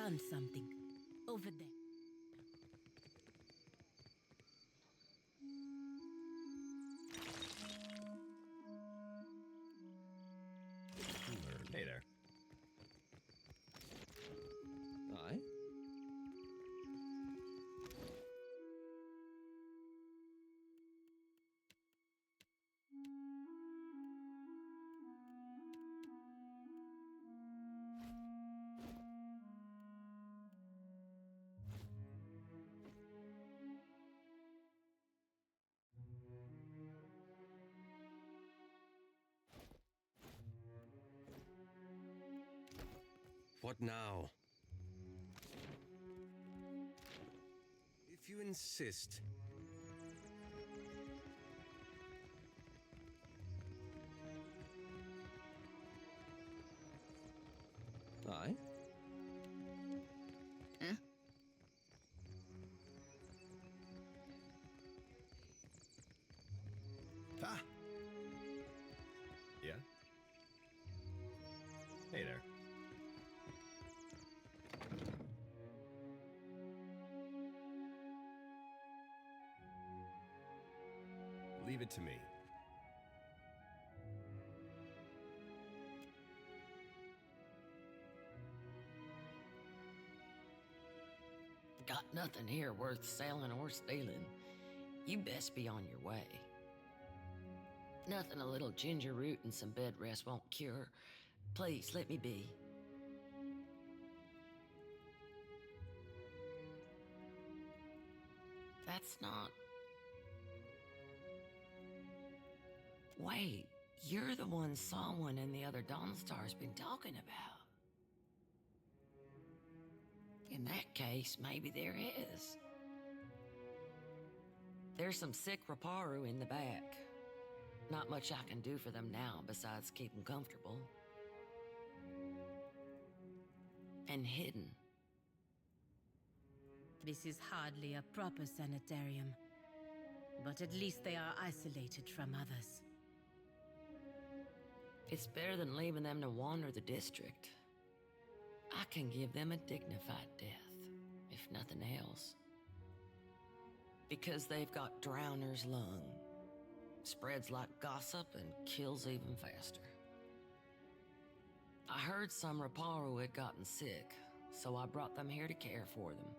found something. Over there. Hey there. Aye? What now? If you insist. Aye? Huh? Ah! Yeah? Hey there. Leave it to me. Got nothing here worth selling or stealing. You best be on your way. Nothing a little ginger root and some bed rest won't cure. Please, let me be. That's not... Wait, you're the one someone in the other Dawnstar's been talking about. In that case, maybe there is. There's some sick Raparu in the back. Not much I can do for them now besides keep them comfortable. And hidden. This is hardly a proper sanitarium. But at least they are isolated from others. It's better than leaving them to wander the district. I can give them a dignified death, if nothing else. Because they've got Drowner's lung. Spreads like gossip and kills even faster. I heard some Raparu had gotten sick, so I brought them here to care for them.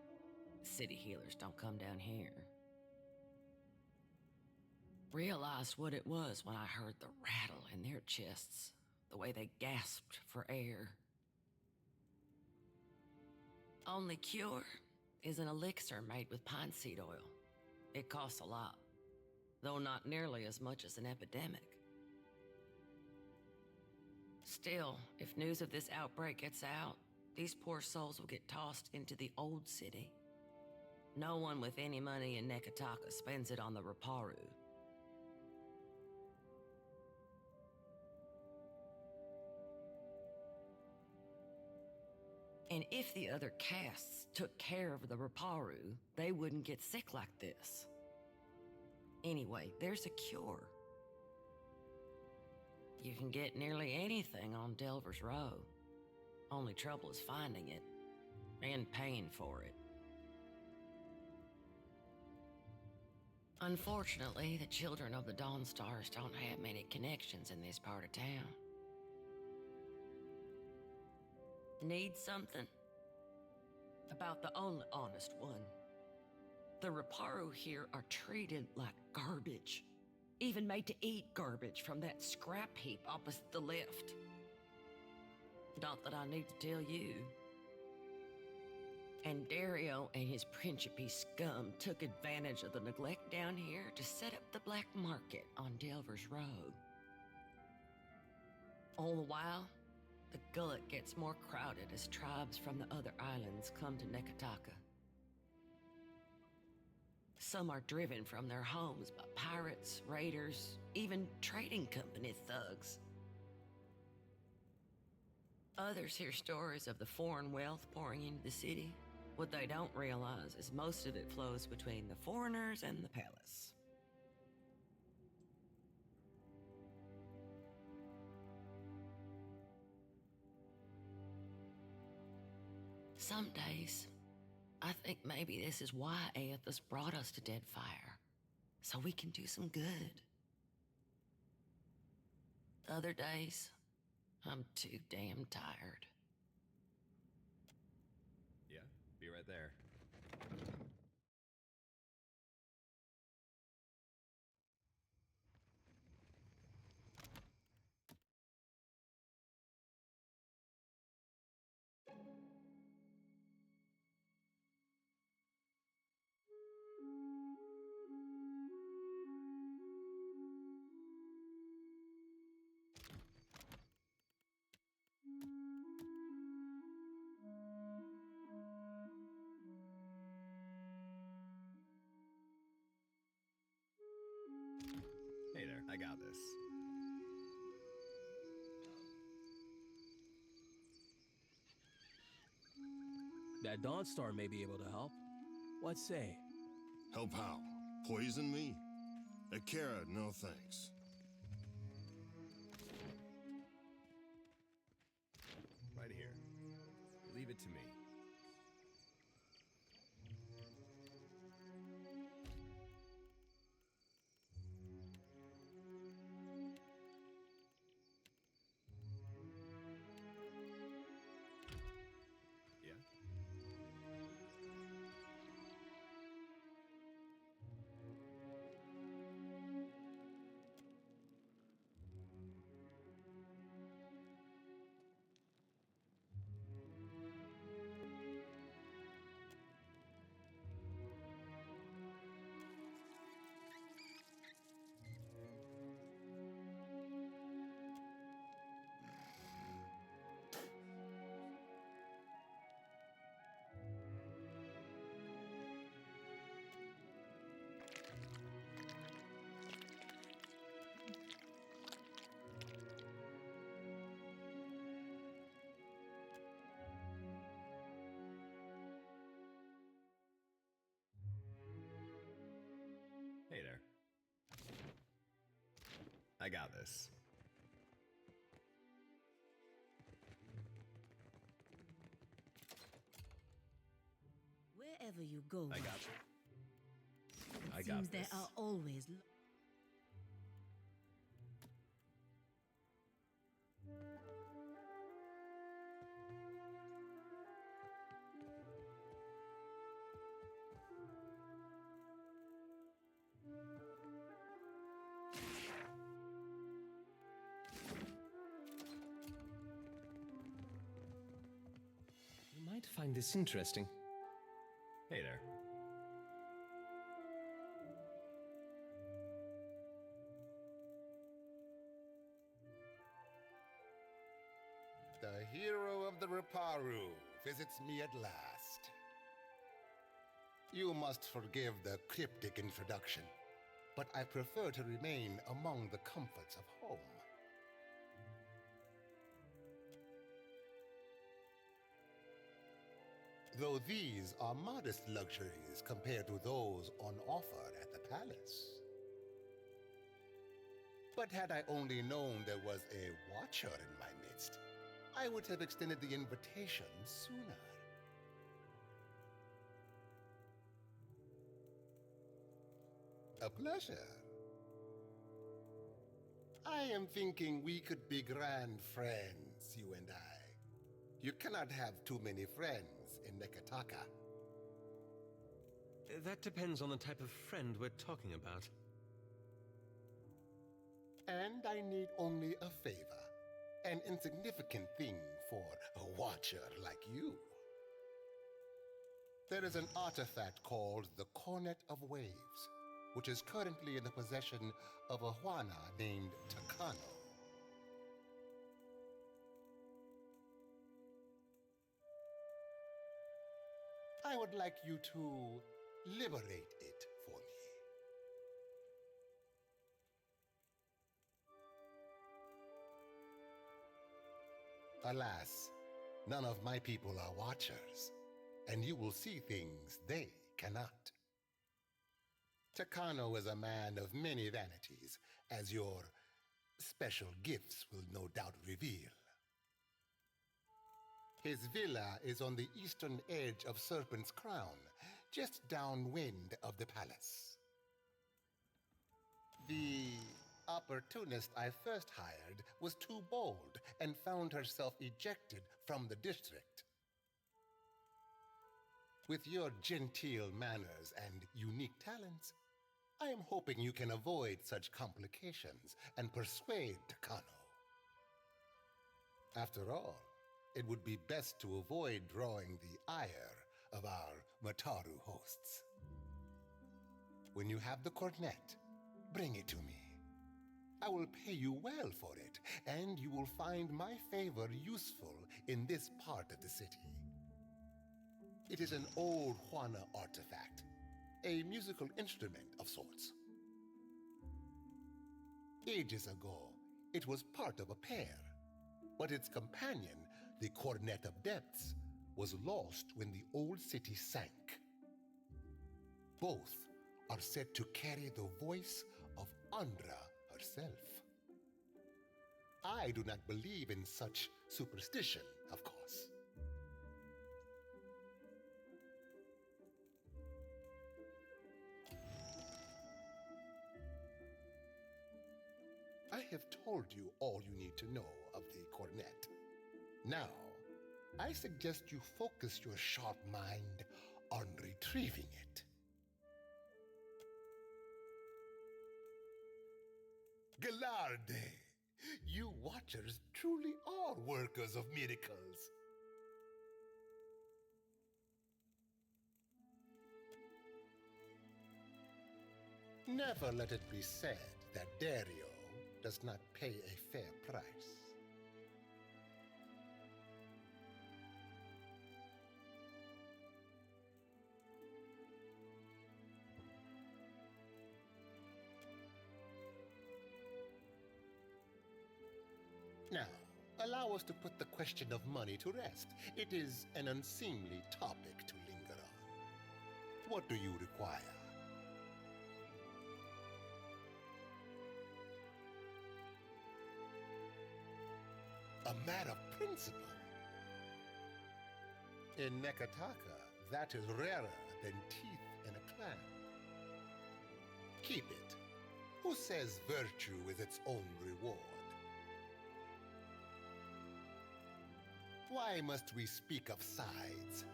City healers don't come down here. Realized what it was when I heard the rattle in their chests, the way they gasped for air. Only cure is an elixir made with pine seed oil. It costs a lot, though not nearly as much as an epidemic. Still, if news of this outbreak gets out, these poor souls will get tossed into the old city. No one with any money in Nekataka spends it on the Raparu. And if the other castes took care of the Raparu, they wouldn't get sick like this. Anyway, there's a cure. You can get nearly anything on Delver's Row. Only trouble is finding it, and paying for it. Unfortunately, the children of the Dawnstars don't have many connections in this part of town. Need something? About the only honest one. The Raparu here are treated like garbage. Even made to eat garbage from that scrap heap opposite the lift. Not that I need to tell you. And Dario and his Principe scum took advantage of the neglect down here to set up the black market on Delver's Road. All the while, the gullet gets more crowded as tribes from the other islands come to Nekataka. Some are driven from their homes by pirates, raiders, even trading company thugs. Others hear stories of the foreign wealth pouring into the city. What they don't realize is most of it flows between the foreigners and the palace. Some days, I think maybe this is why Aethys brought us to Deadfire, so we can do some good. Other days, I'm too damn tired. Yeah, be right there. Hey there, I got this. That Dawnstar may be able to help. What say? Help how? Poison me? Akira, no thanks. Right here. Leave it to me. Yeah? Hey there. I got this. Wherever you go, I got you. I got seems this. there are always. You might find this interesting. Hey there. The hero of the Riparu visits me at last. You must forgive the cryptic introduction, but I prefer to remain among the comforts of home. Though these are modest luxuries compared to those on offer at the palace. But had I only known there was a watcher in my midst, I would have extended the invitation sooner. A pleasure. I am thinking we could be grand friends, you and I. You cannot have too many friends in Nekataka. That depends on the type of friend we're talking about. And I need only a favor. An insignificant thing for a watcher like you. There is an artifact called the Cornet of Waves, which is currently in the possession of a Huana named Takano. I would like you to liberate it for me. Alas, none of my people are watchers, and you will see things they cannot. Takano is a man of many vanities, as your special gifts will no doubt reveal. His villa is on the eastern edge of Serpent's Crown, just downwind of the palace. The opportunist I first hired was too bold and found herself ejected from the district. With your genteel manners and unique talents, I am hoping you can avoid such complications and persuade Takano. After all, it would be best to avoid drawing the ire of our Mataru hosts. When you have the cornet, bring it to me. I will pay you well for it, and you will find my favor useful in this part of the city. It is an old Juana artifact, a musical instrument of sorts. Ages ago, it was part of a pair, but its companion, the Cornet of Depths, was lost when the old city sank. Both are said to carry the voice of Andra herself. I do not believe in such superstition, of course. I have told you all you need to know of the cornet. Now, I suggest you focus your sharp mind on retrieving it. Gallarde, you Watchers truly are workers of miracles. Never let it be said that Dario does not pay a fair price. Now, allow us to put the question of money to rest. It is an unseemly topic to linger on. What do you require? A man of principle. In Nekataka, that is rarer than teeth in a clam. Keep it. Who says virtue is its own reward? Why must we speak of sides,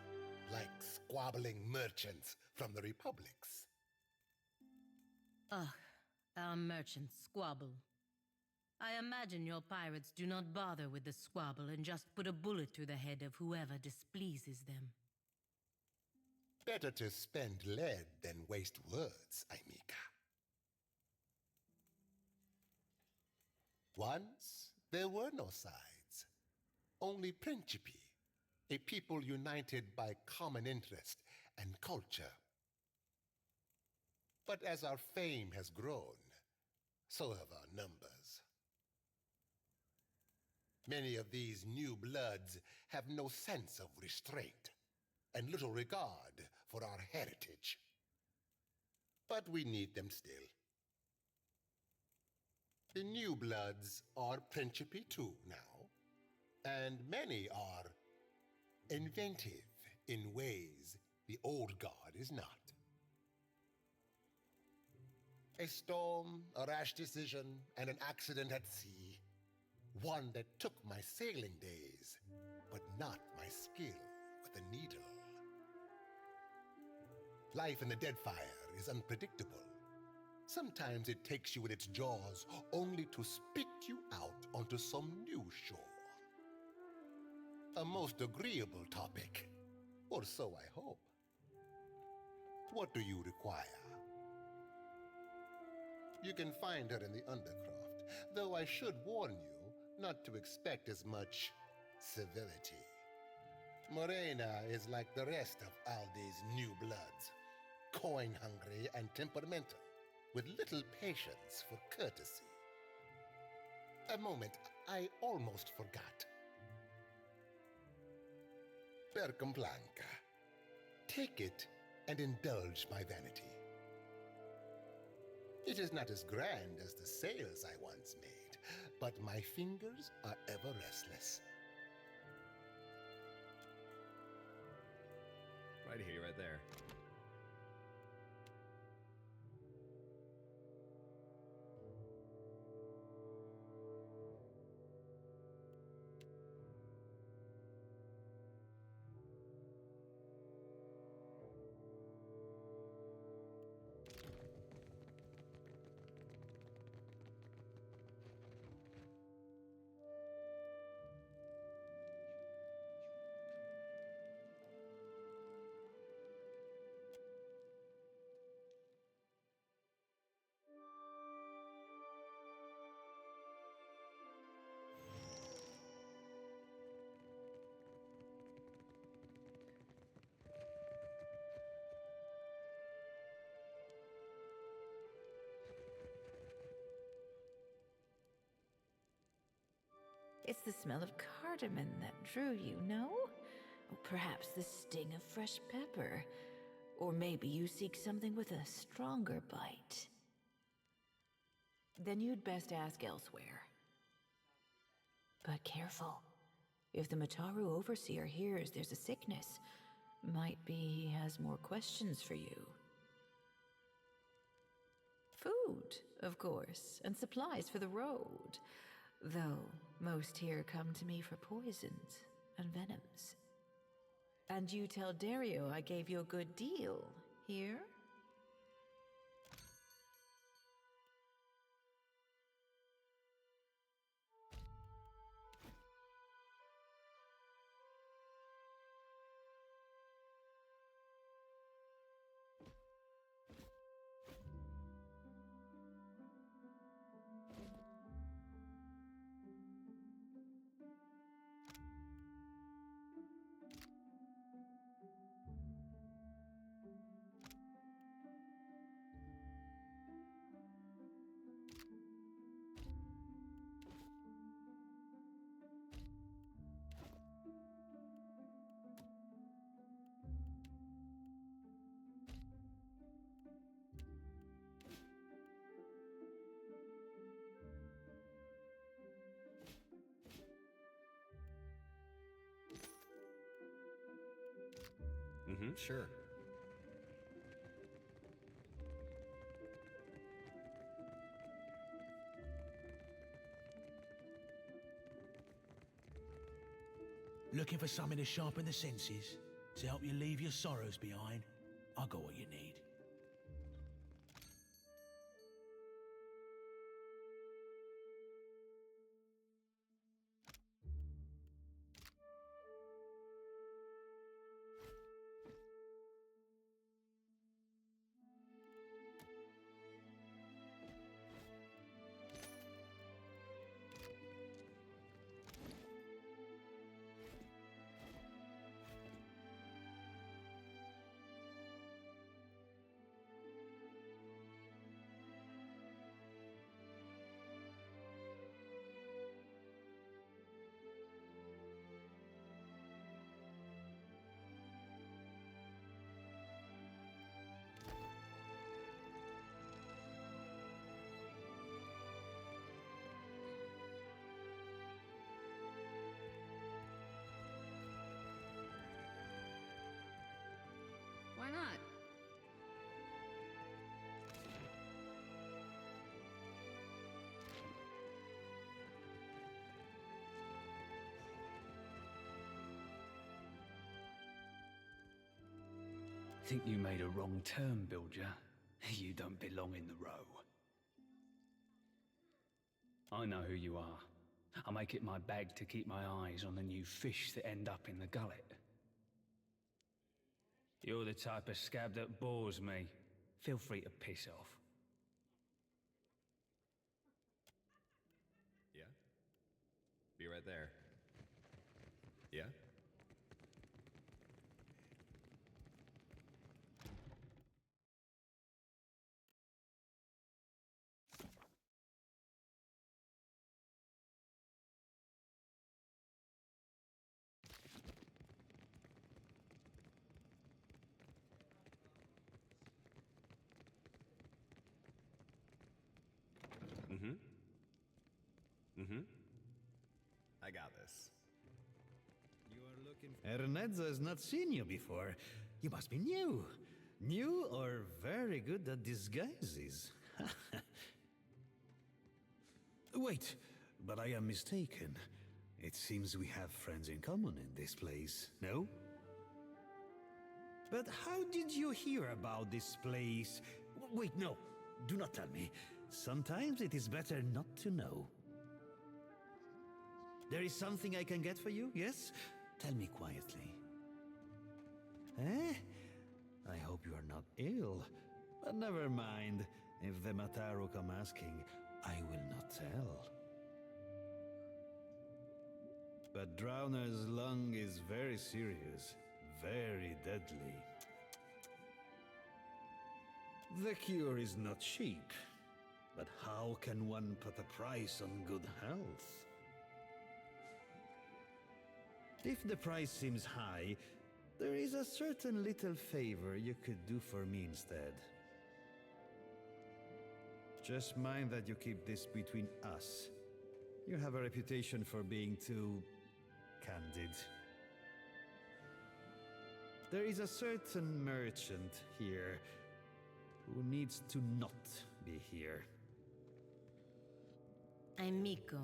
like squabbling merchants from the republics? Ugh, our merchants squabble. I imagine your pirates do not bother with the squabble and just put a bullet through the head of whoever displeases them. Better to spend lead than waste words, Aimika. Once, there were no sides, only principi, a people united by common interest and culture. But as our fame has grown, so have our numbers. Many of these new bloods have no sense of restraint and little regard for our heritage. But we need them still. The new bloods are principi too now, and many are inventive in ways the old guard is not. A storm, a rash decision, and an accident at sea. One that took my sailing days, but not my skill with a needle. Life in the Deadfire is unpredictable. Sometimes it takes you in its jaws only to spit you out onto some new shore. A most agreeable topic, or so I hope. What do you require? You can find her in the Undercroft, though I should warn you not to expect as much civility. Morena is like the rest of Aldi's new bloods, coin-hungry and temperamental, with little patience for courtesy. A moment, I almost forgot. Percomblanca. Take it and indulge my vanity. It is not as grand as the sails I once made, but my fingers are ever restless. It's the smell of cardamom that drew you, no? Perhaps the sting of fresh pepper. Or maybe you seek something with a stronger bite. Then you'd best ask elsewhere. But careful. If the Mataru Overseer hears there's a sickness, might be he has more questions for you. Food, of course, and supplies for the road. Though most here come to me for poisons and venoms. And you tell Dario I gave you a good deal, here? Sure. Looking for something to sharpen the senses? To help you leave your sorrows behind? I got what you need. Why not? Think you made a wrong turn, Bilger. You don't belong in the row. I know who you are. I make it my bag to keep my eyes on the new fish that end up in the gullet. You're the type of scab that bores me. Feel free to piss off. Yeah? Be right there. Yeah? I got this. You are looking for... Ernezza has not seen you before. You must be new. New or very good at disguises. Wait, but I am mistaken. It seems we have friends in common in this place, no? But how did you hear about this place? Wait, no. Do not tell me. Sometimes it is better not to know. There is something I can get for you, yes? Tell me quietly. Eh? I hope you are not ill. But never mind. If the Mataru come asking, I will not tell. But Drowner's lung is very serious. Very deadly. The cure is not cheap. But how can one put a price on good health? If the price seems high, there is a certain little favor you could do for me instead. Just mind that you keep this between us. You have a reputation for being too candid. There is a certain merchant here who needs to not be here. I'm Miko.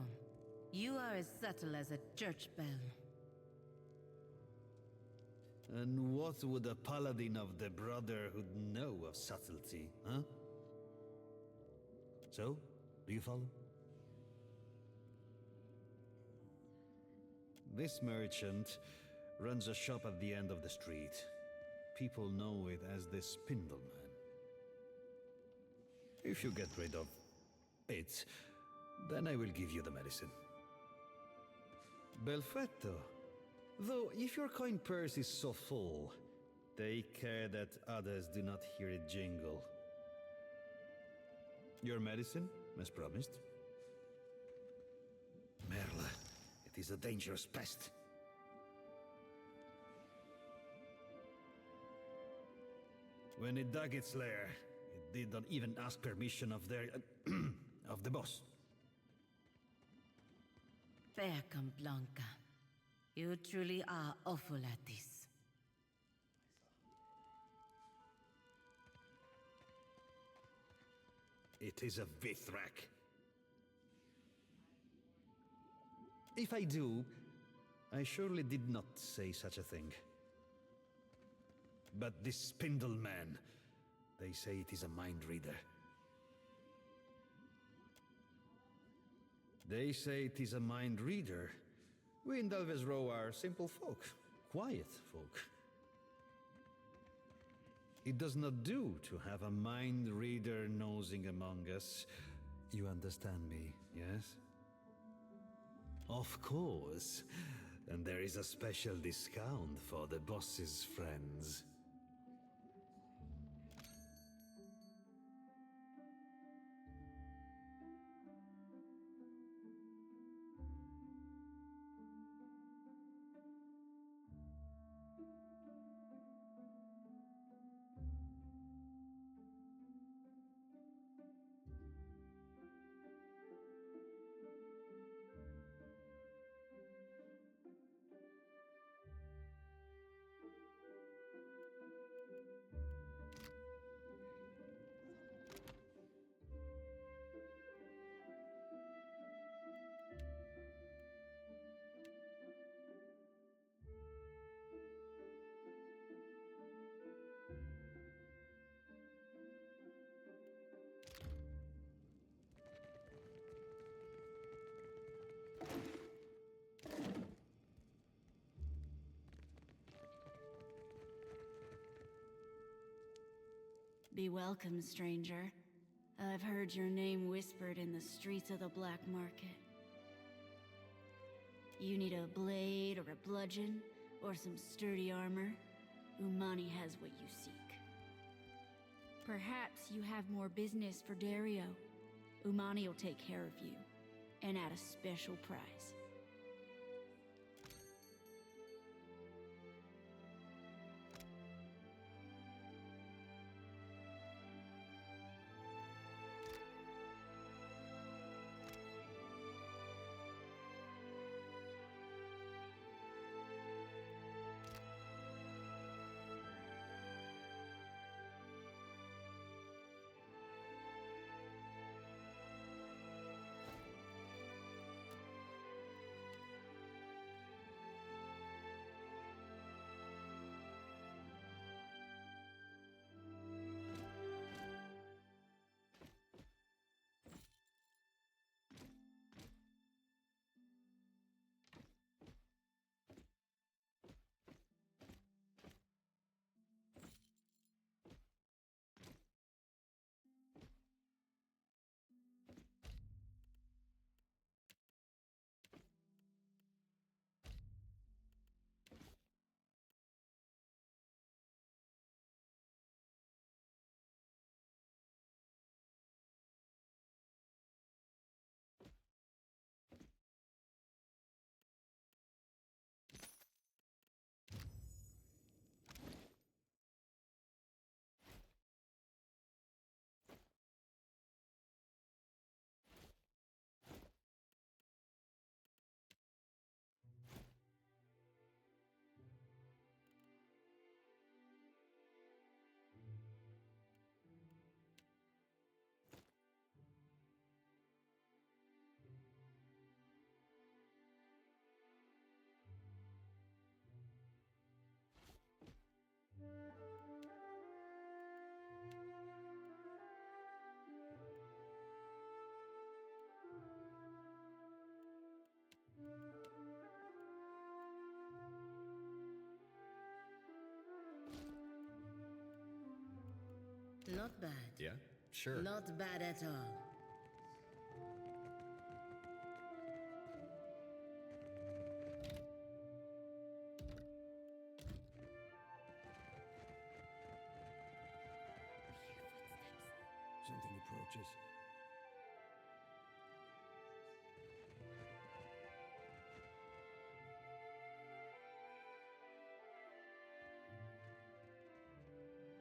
You are as subtle as a church bell. And what would a paladin of the Brotherhood know of subtlety, huh? So, do you follow? This merchant runs a shop at the end of the street. People know it as the Spindleman. If you get rid of it, then I will give you the medicine. Belfetto, though if your coin purse is so full, take care that others do not hear it jingle. Your medicine, as promised. Merle, it is a dangerous pest. When it dug its lair, it did not even ask permission of their... of the boss. Beckham Blanca. You truly are awful at this. It is a Vithrak. If I do, I surely did not say such a thing. But this Spindleman, they say it is a mind reader. They say it is a mind reader. We in Delves Row are simple folk, quiet folk. It does not do to have a mind reader nosing among us. You understand me, yes? Of course. And there is a special discount for the boss's friends. Be welcome, stranger. I've heard your name whispered in the streets of the Black Market. You need a blade or a bludgeon, or some sturdy armor? Umani has what you seek. Perhaps you have more business for Dario. Umani will take care of you, and at a special price. Not bad. Yeah? Sure. Not bad at all. Something approaches.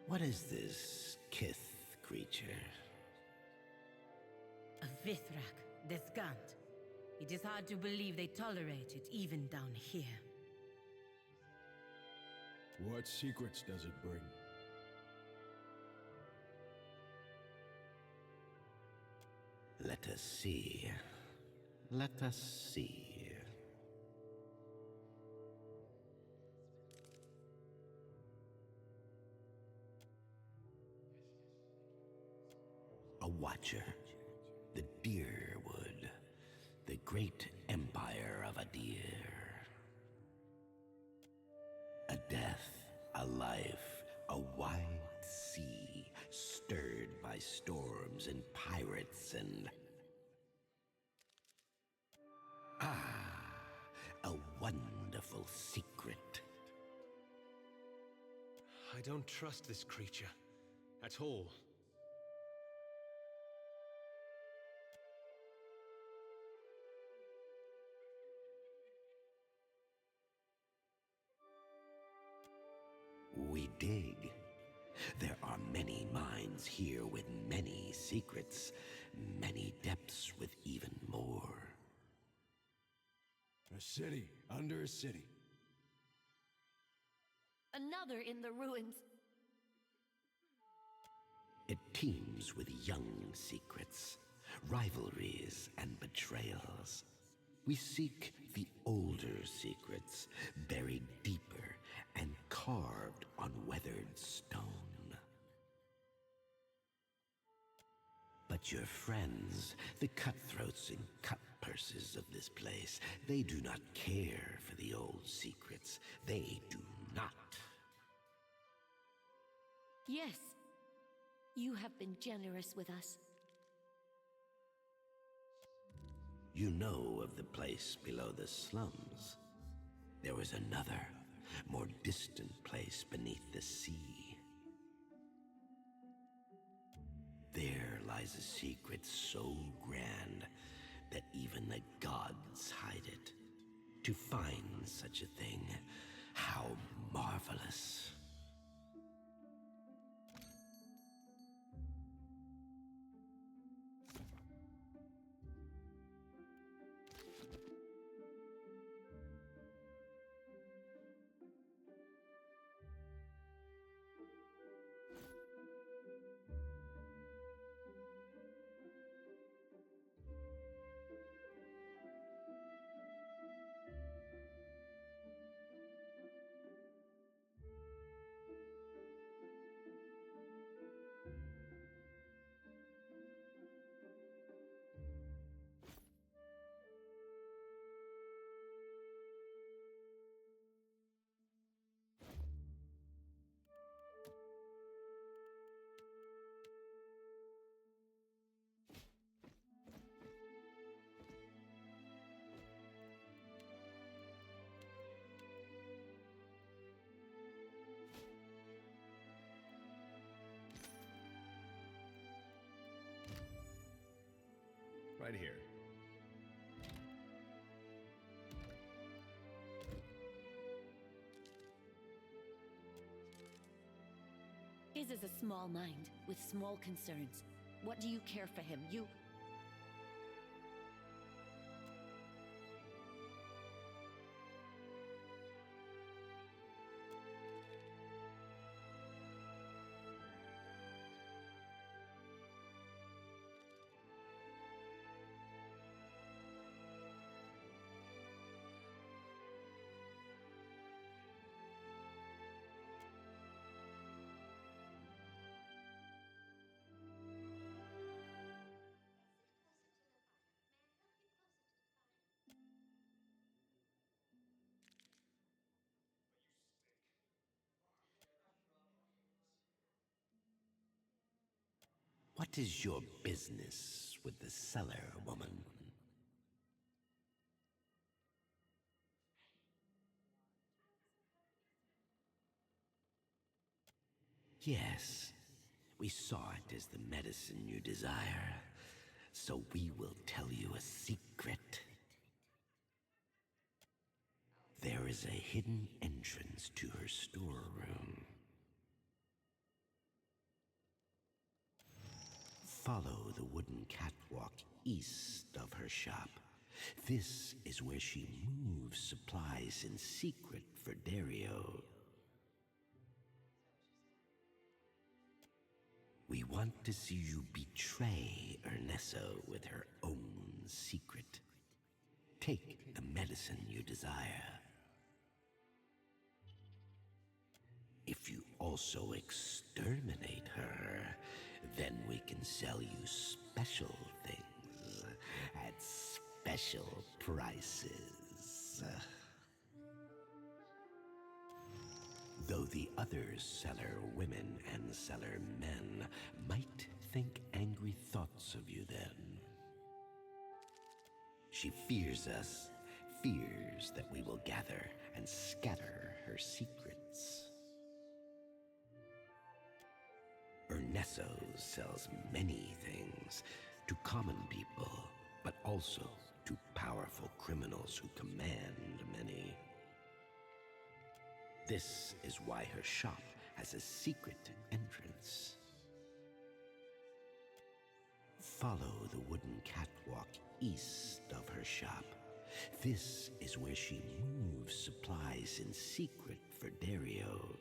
What is this kith creature? A Vithrak, Descant. It is hard to believe they tolerate it even down here. What secrets does it bring? Let us see. Let us see. A watcher, the Deerwood, the great empire of a deer. A death, a life, a wide sea, stirred by storms and pirates and... a wonderful secret. I don't trust this creature at all. We dig. There are many minds here with many secrets, many depths with even more. A city under a city. Another in the ruins. It teems with young secrets, rivalries and betrayals. We seek the older secrets, buried deeper and carved on weathered stone. But your friends, the cutthroats and cutpurses of this place, they do not care for the old secrets. They do not. Yes, you have been generous with us. You know of the place below the slums. There was another, more distant place beneath the sea. There lies a secret so grand that even the gods hide it. To find such a thing, how marvelous. Right here. His is a small mind, with small concerns. What do you care for him? You... What is your business with the cellar, woman? Yes, we saw it as the medicine you desire, so we will tell you a secret. There is a hidden entrance to her storeroom. Follow the wooden catwalk east of her shop. This is where she moves supplies in secret for Dario. We want to see you betray Ernesto with her own secret. Take the medicine you desire. If you also exterminate her, then we can sell you special things at special prices. Though the other cellar women and cellar men might think angry thoughts of you then. She fears us, fears that we will gather and scatter her secrets. Ernesto sells many things to common people, but also to powerful criminals who command many. This is why her shop has a secret entrance. Follow the wooden catwalk east of her shop. This is where she moves supplies in secret for Dario.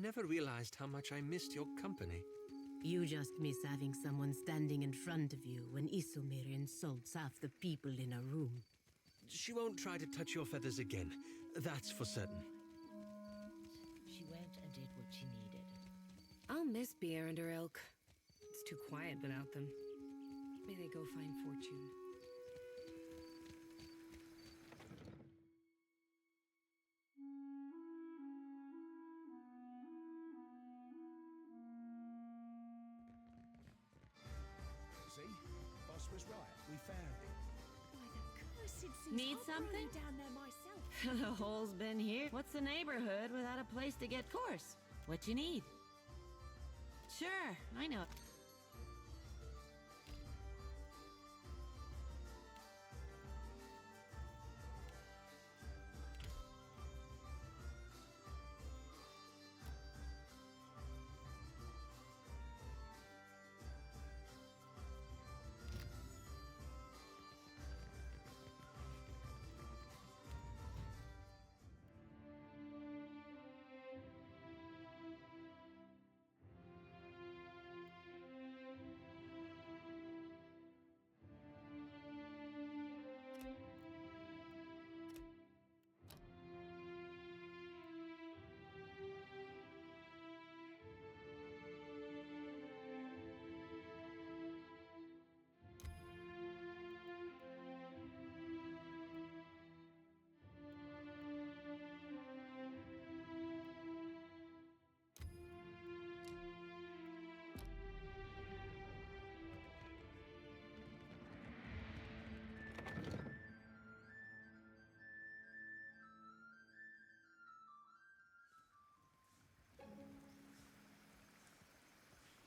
never realized how much I missed your company. You just miss having someone standing in front of you when Isomir insults half the people in a room. She won't try to touch your feathers again. That's for certain. She went and did what she needed. I'll miss Pierre and her ilk. It's too quiet without them. May they go find fortune. See? Boss was right. We found it. Need something? Down there myself. The hole's been here. What's a neighborhood without a place to get coarse? What you need? Sure, I know.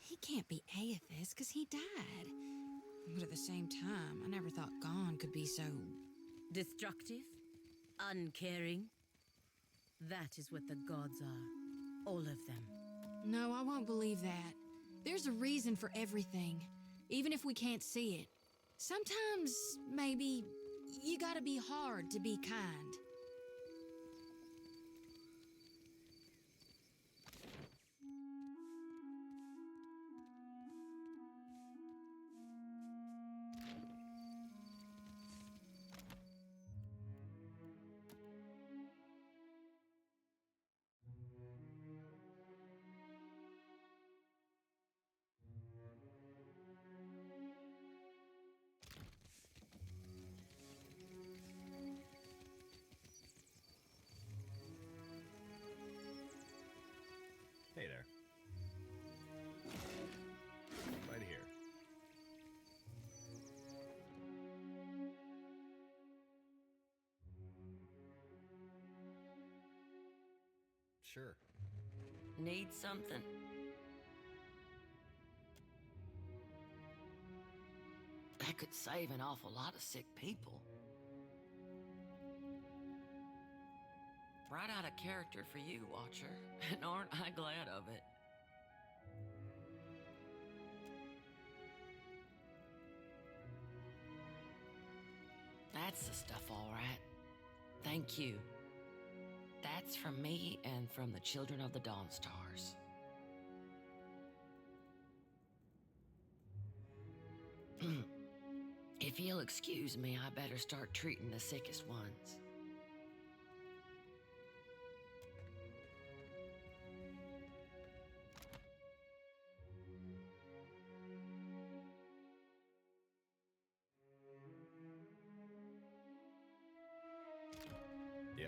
He can't be Aethys, because he died. But at the same time, I never thought Gon could be so... Destructive? Uncaring? That is what the gods are. All of them. No, I won't believe that. There's a reason for everything, even if we can't see it. Sometimes, maybe, you gotta be hard to be kind. Hey there. Right here. Sure. Need something? That could save an awful lot of sick people. Right out of character for you, Watcher. And aren't I glad of it? That's the stuff, all right. Thank you. That's from me and from the children of the Dawnstars. If you'll excuse me, I better start treating the sickest ones. Yeah?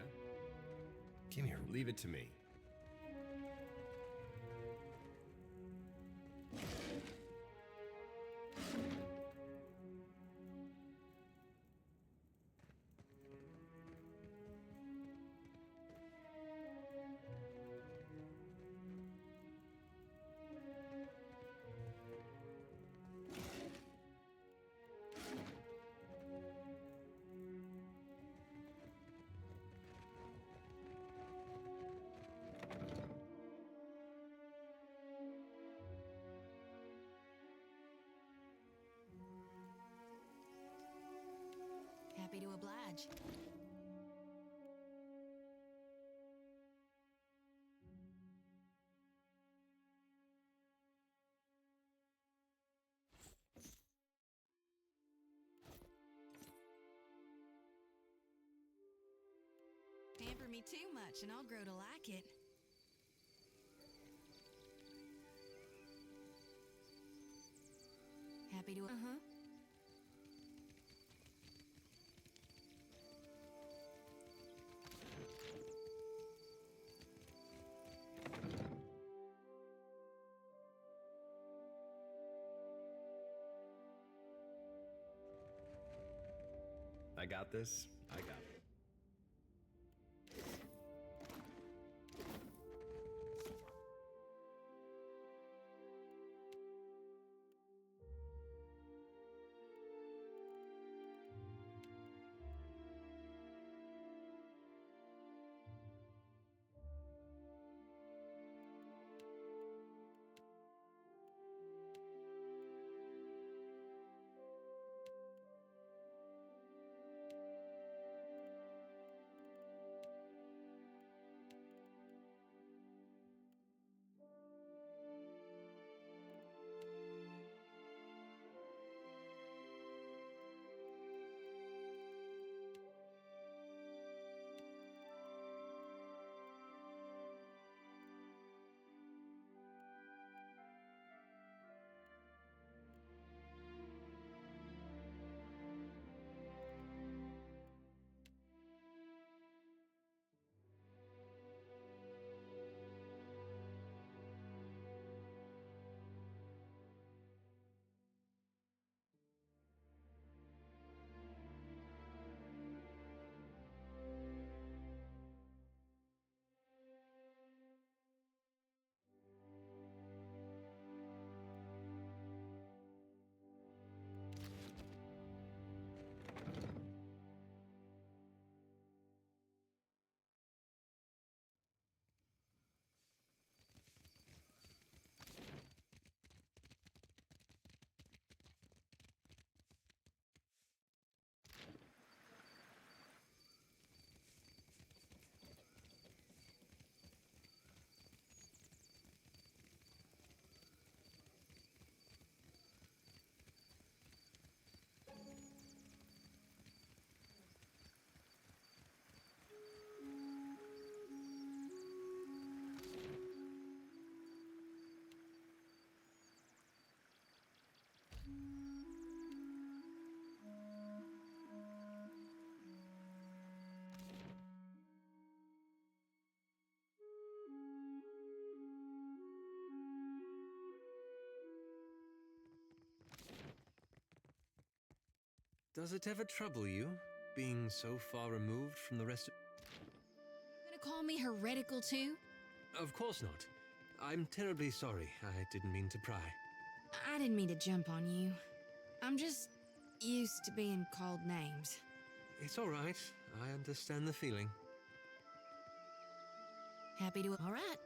Come here. Leave it to me. Happy to oblige. me too much and I'll grow to like it. Happy to... Uh-huh. I got this. I got it. Does it ever trouble you, being so far removed from the rest of... Gonna call me heretical too? Of course not. I'm terribly sorry. I didn't mean to pry. I didn't mean to jump on you. I'm just used to being called names. It's all right. I understand the feeling. Happy to... All right.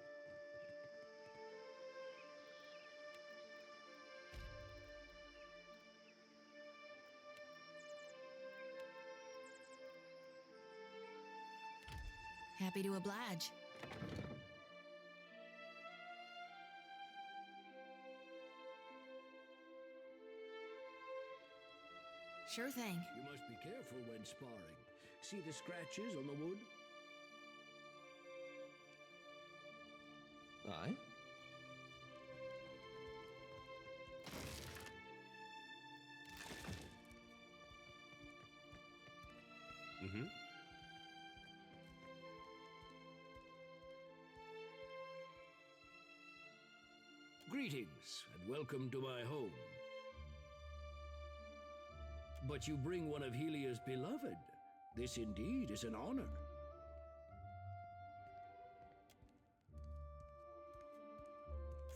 Happy to oblige. Sure thing. You must be careful when sparring. See the scratches on the wood? Aye? Mm-hmm. Greetings, and welcome to my home. But you bring one of Helia's beloved. This indeed is an honor.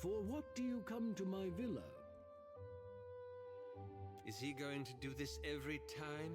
For what do you come to my villa? Is he going to do this every time?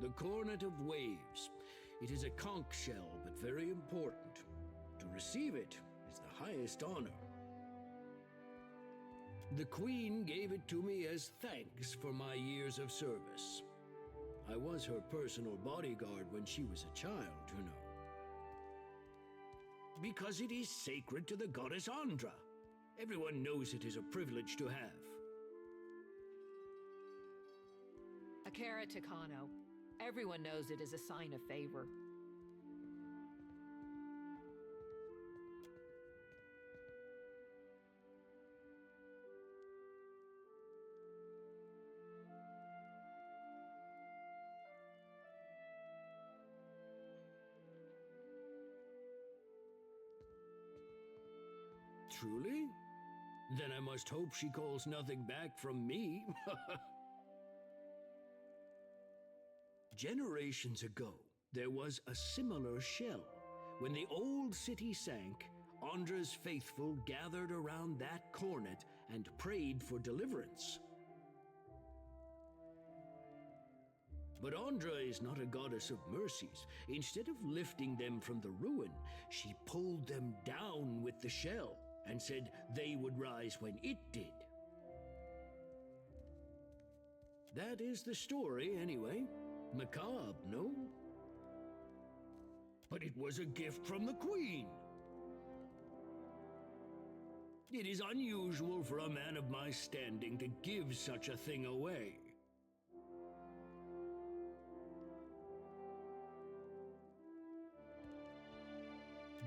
The Cornet of Waves. It is a conch shell, but very important. To receive it is the highest honor. The Queen gave it to me as thanks for my years of service. I was her personal bodyguard when she was a child, you know. Because it is sacred to the goddess Andra. Everyone knows it is a privilege to have. Akara Takano. Everyone knows it is a sign of favor. Truly? Then I must hope she calls nothing back from me. Generations ago, there was a similar shell. When the old city sank, Andra's faithful gathered around that cornet and prayed for deliverance. But Andra is not a goddess of mercies. Instead of lifting them from the ruin, she pulled them down with the shell and said they would rise when it did. That is the story, anyway. Macabre, no? But it was a gift from the Queen. It is unusual for a man of my standing to give such a thing away.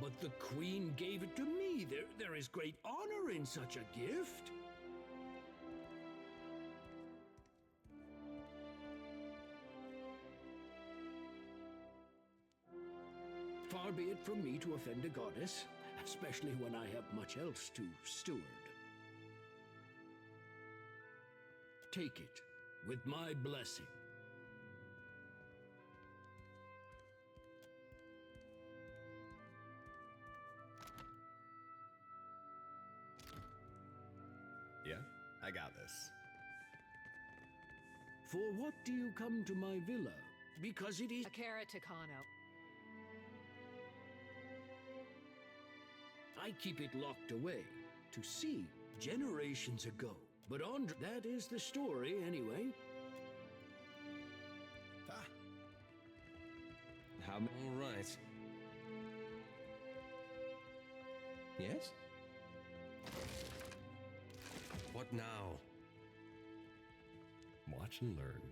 But the Queen gave it to me. There is great honor in such a gift. Far be it from me to offend a goddess, especially when I have much else to steward. Take it with my blessing. Yeah, I got this. For what do you come to my villa? Because it is... Akara Takano. I keep it locked away to see generations ago. But Andra, that is the story anyway. How? All right. Yes? What now? Watch and learn.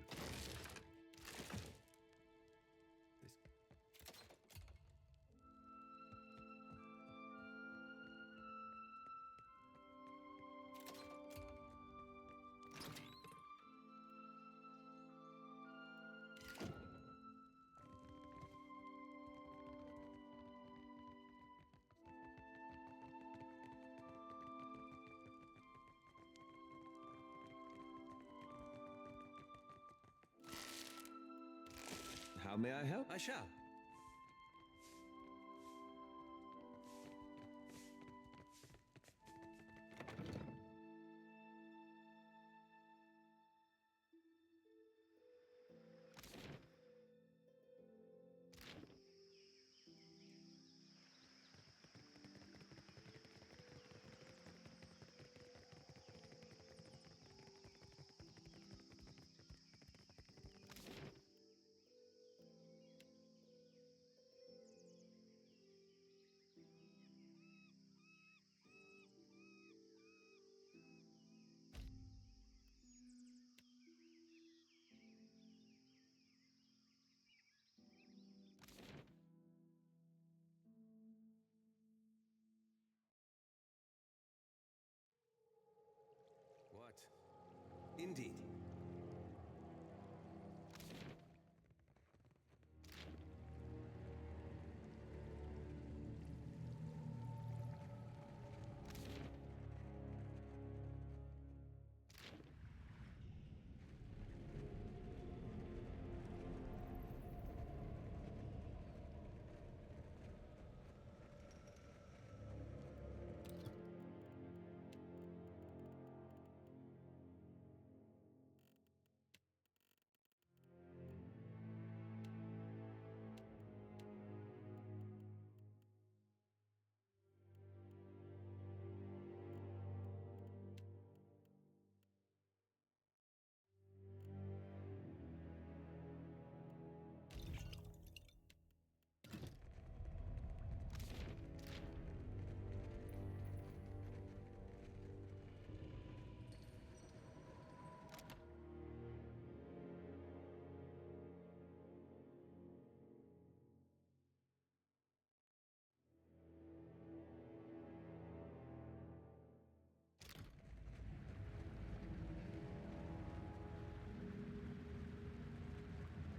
How may I help? I shall. What? Indeed.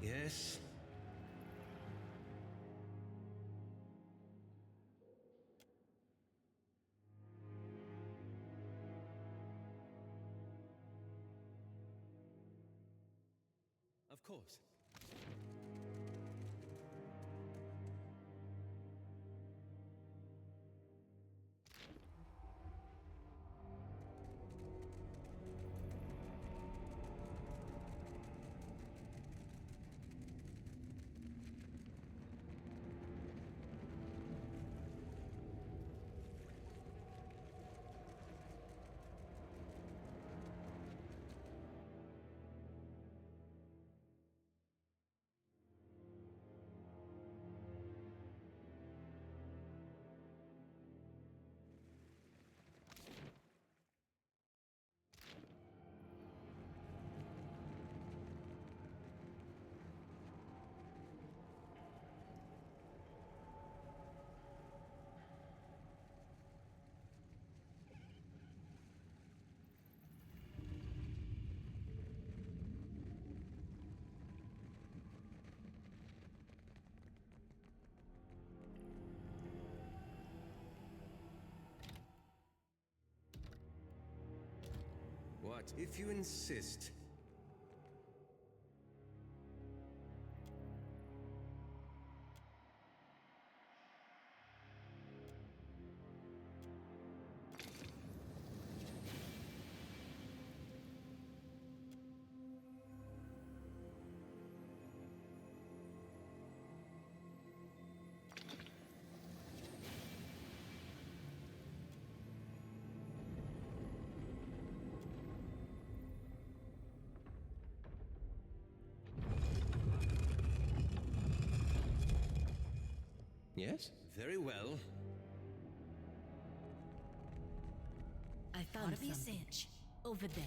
Yes? Of course. What? If you insist. Yes? Very well. I found Ought to be a something. cinch. Over there.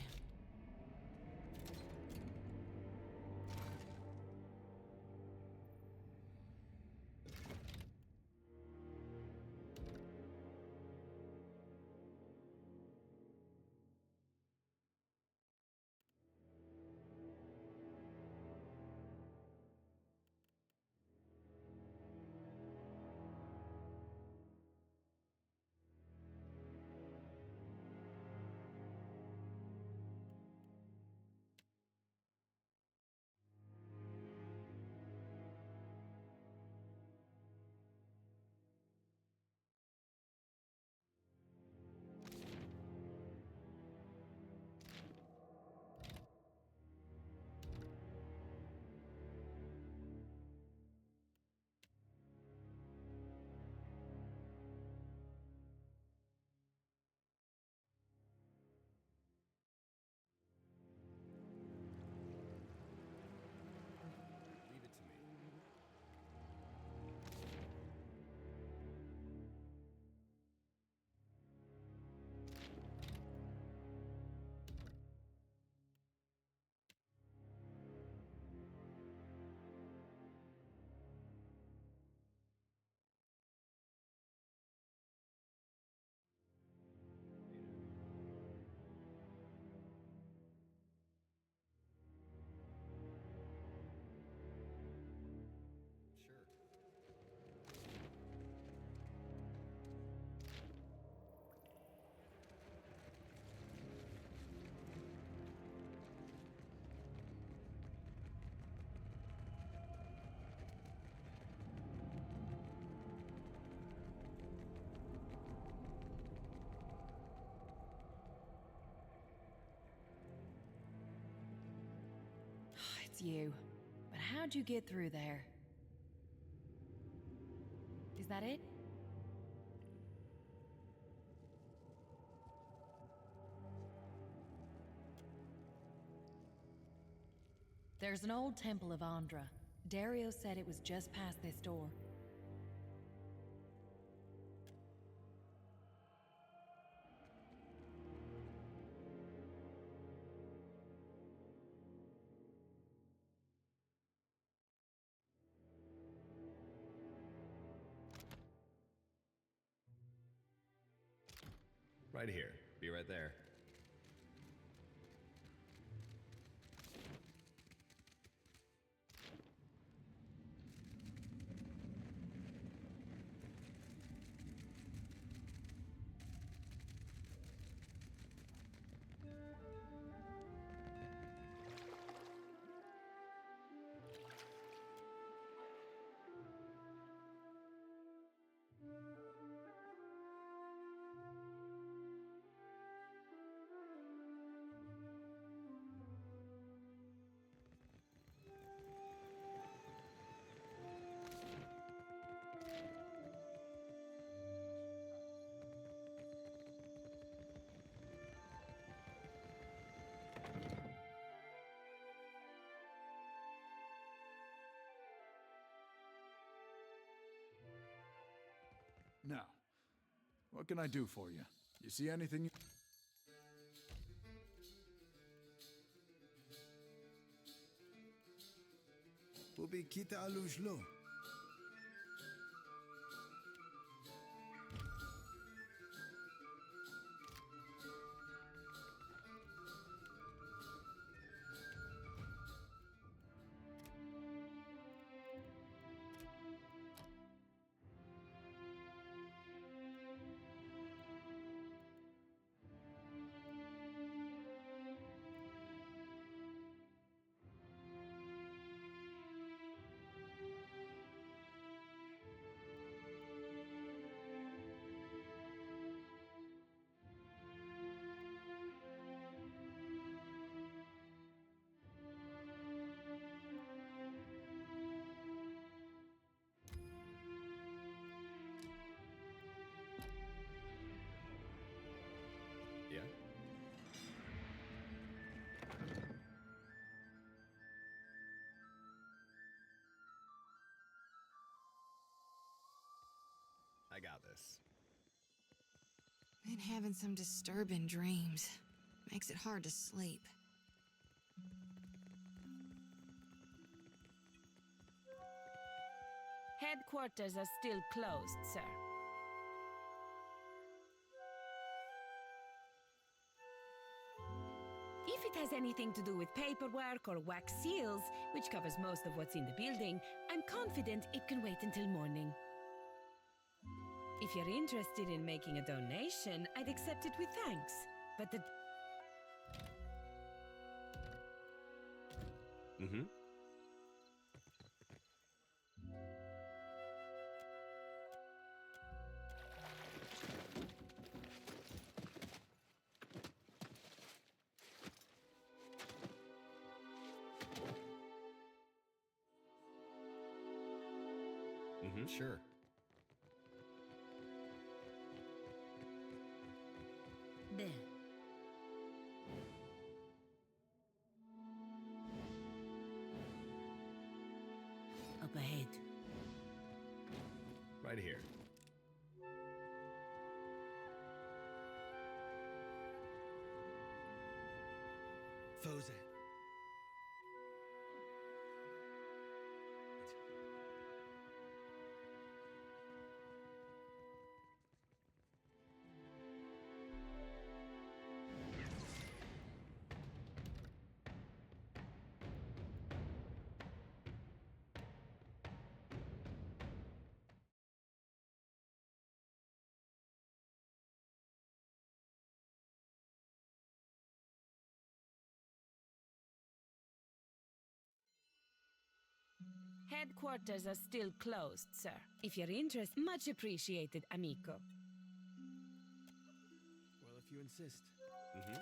Leave it to me. It's you. But how'd you get through there? Is that it? There's an old temple of Andra. Dario said it was just past this door. Right here. Be right there. Now, what can I do for you? You see anything? Ubi kita alushlo. Yeah? I got this. Been having some disturbing dreams. Makes it hard to sleep. Headquarters are still closed, sir. If it has anything to do with paperwork or wax seals, which covers most of what's in the building, I'm confident it can wait until morning. If you're interested in making a donation, I'd accept it with thanks. But the... Mm-hmm. Mm-hmm, sure. There. Up ahead. Right here. Fose. Headquarters are still closed, sir. If you're interested, much appreciated, amico. Well, if you insist. Mm-hmm.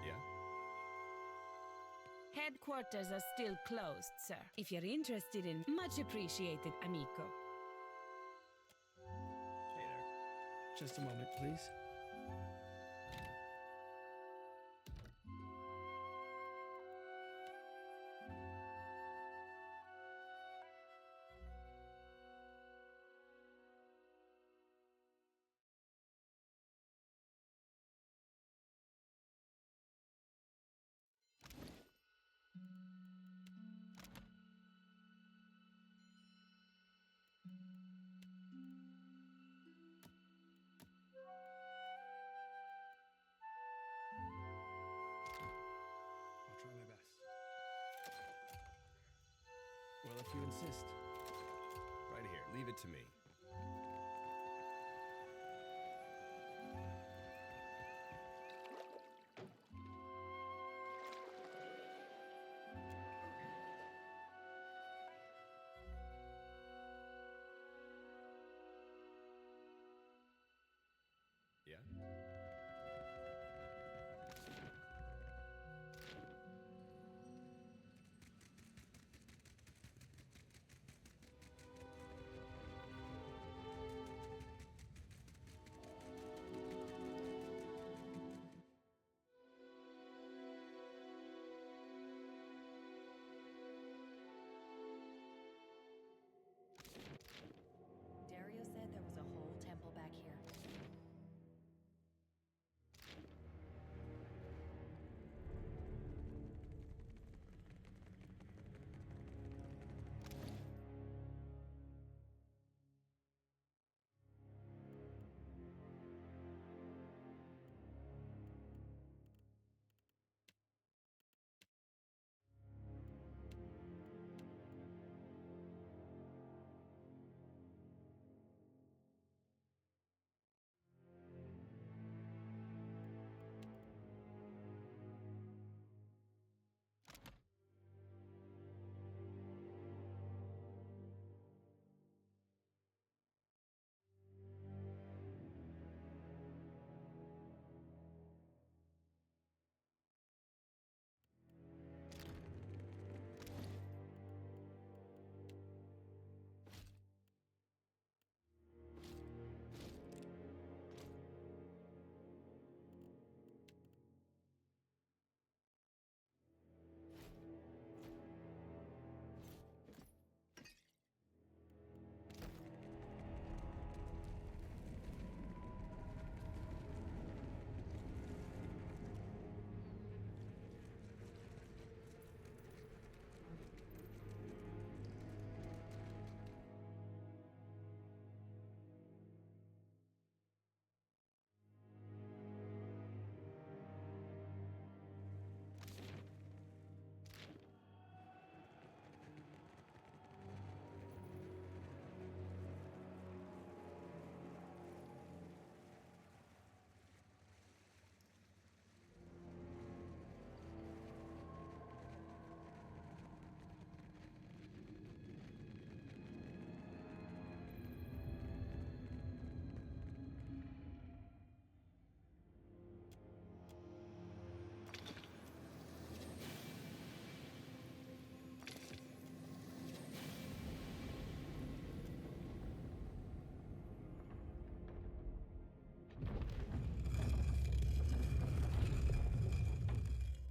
Yeah? Headquarters are still closed, sir. If you're interested in much appreciated, amico. Hey there. Just a moment, please. I'll try my best. Well, if you insist. Right here. Leave it to me. Yeah?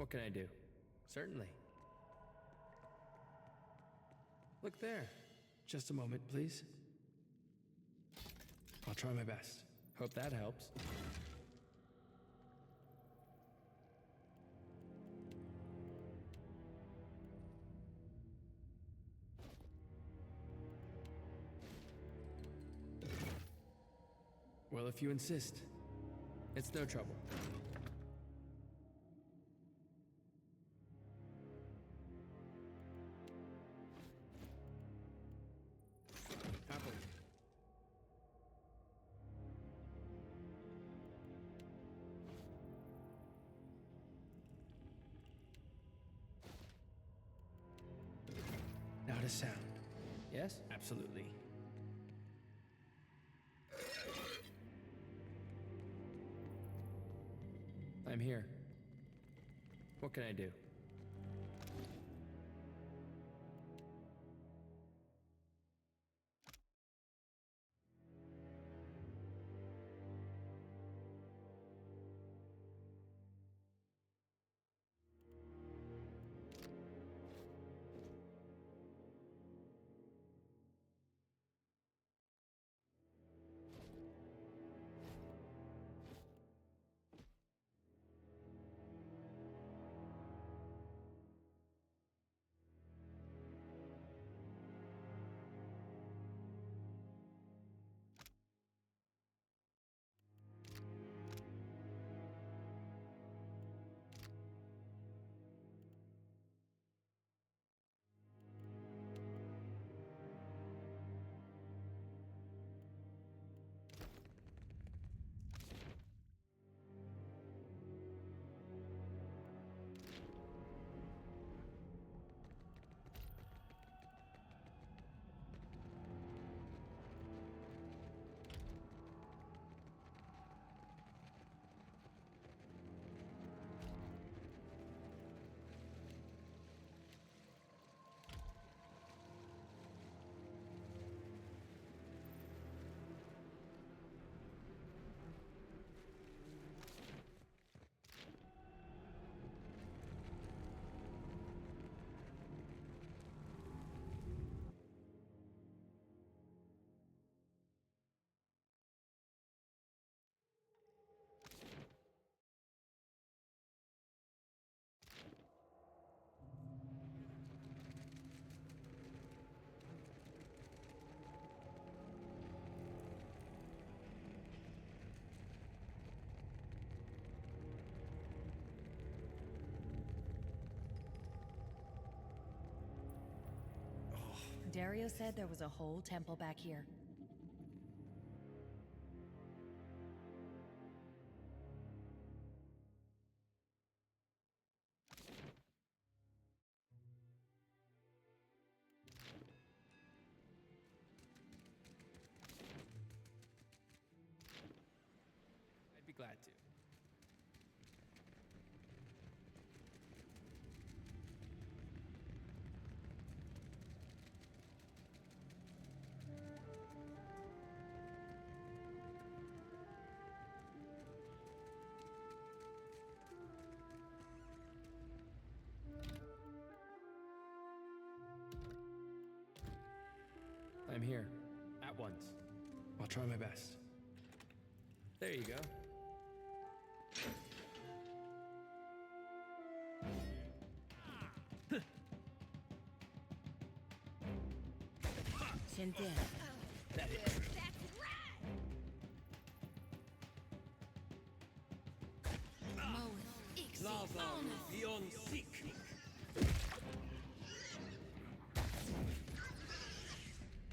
What can I do? Certainly. Look there. Just a moment, please. I'll try my best. Hope that helps. Well, if you insist. It's no trouble. Happily. Not a sound. Yes? Absolutely. I'm here. What can I do? Dario said there was a whole temple back here. I'd be glad to. I'm here. At once. I'll try my best. There you go. That hit. Lava beyond seek.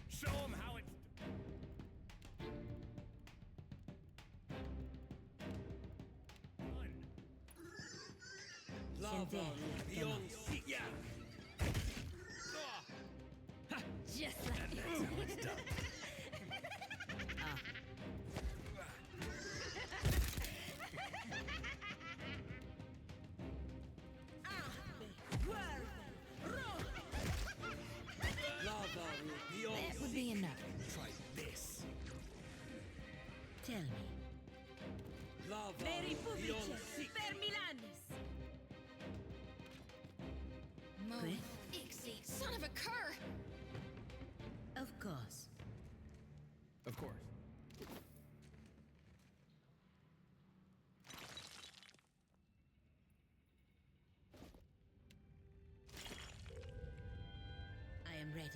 Show them how it's... Lava beyond seek. Yeah. Just like That's how it's done. Lava beyond That would be enough. Try this. Tell me. Lava Very beyond publice, seek. per Milanes. of a cur! Of course. Of course. I am ready.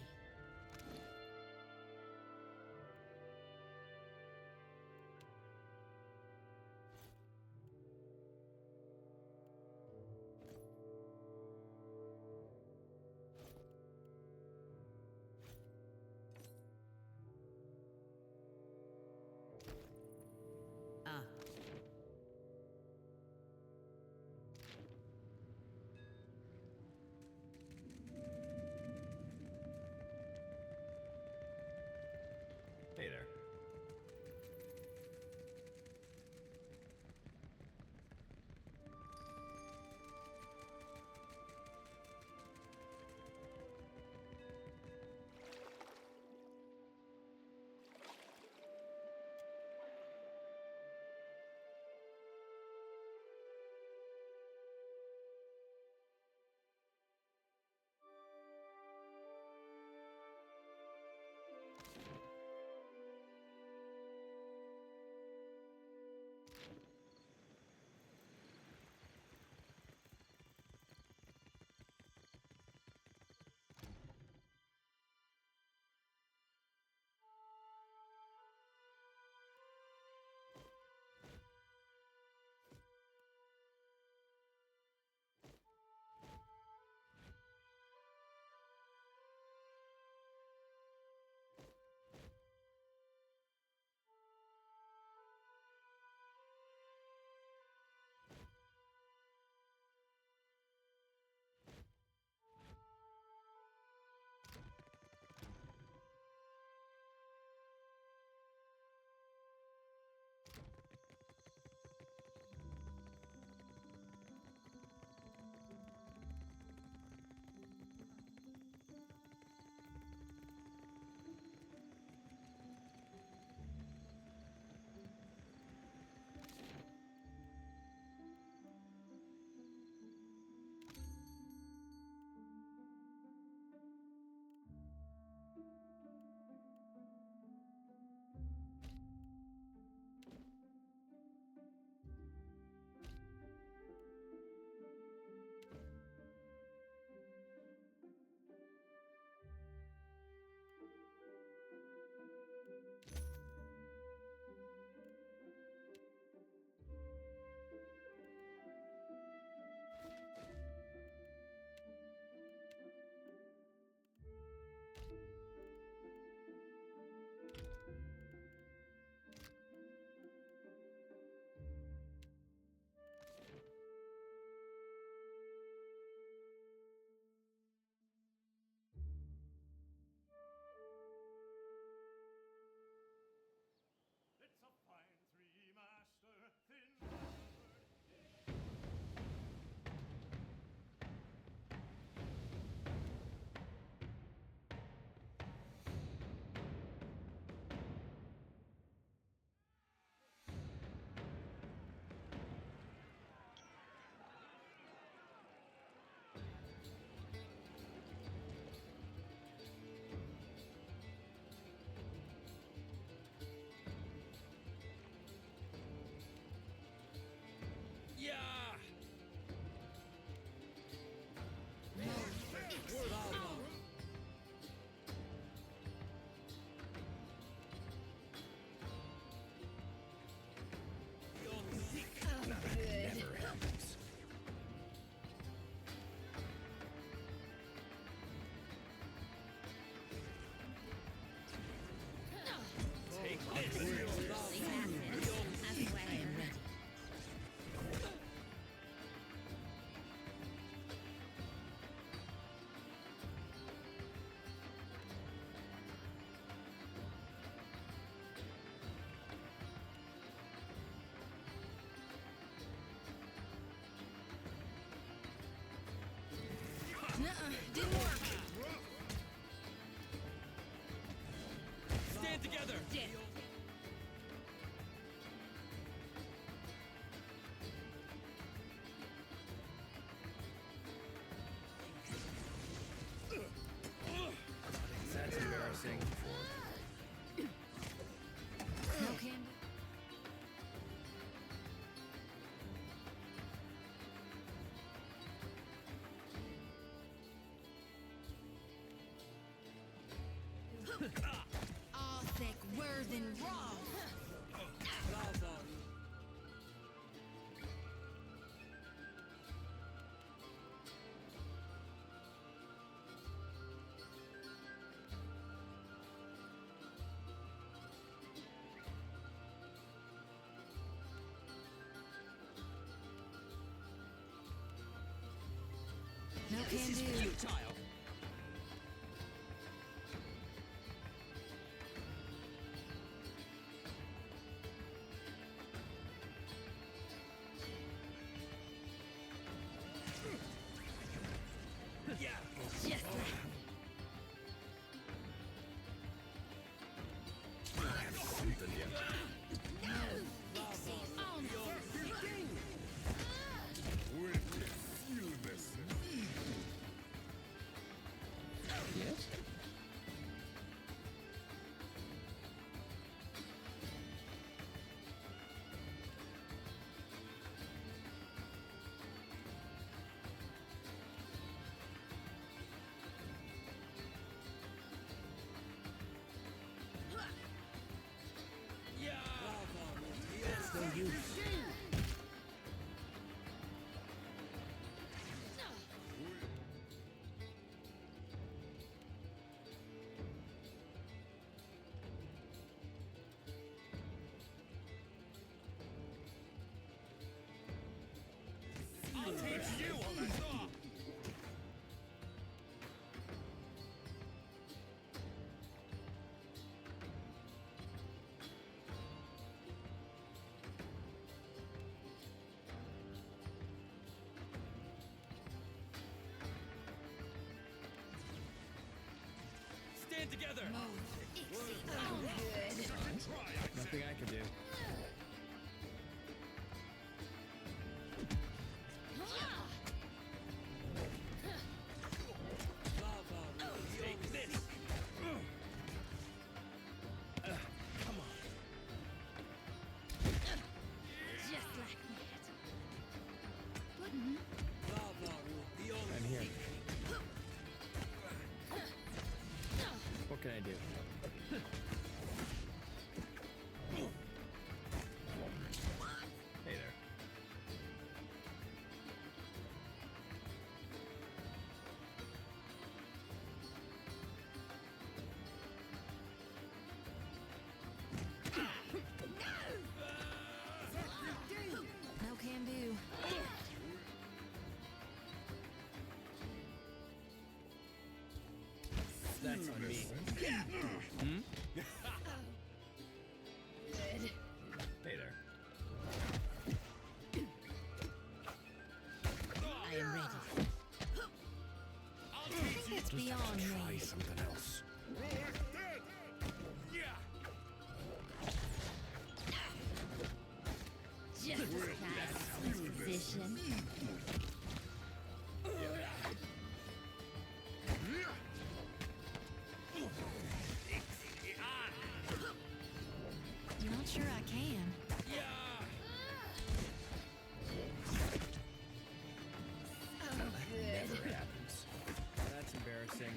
Ah. Hey there. Didn't work. Stand together. Dead. All thick, worth and raw. No can do. Yeah. Just Something yet. Yes? That's no use. I'll teach you on that saw. Stand together. Nothing I can do. Take this. Come on. just like that. I'm here. What can I do? Hey there. No can do. That's on me. Hmm? Hey there. I am ready. I'll I think it's beyond Try me. something else. Just as fast as position. Not sure I can. Never happens. That's embarrassing.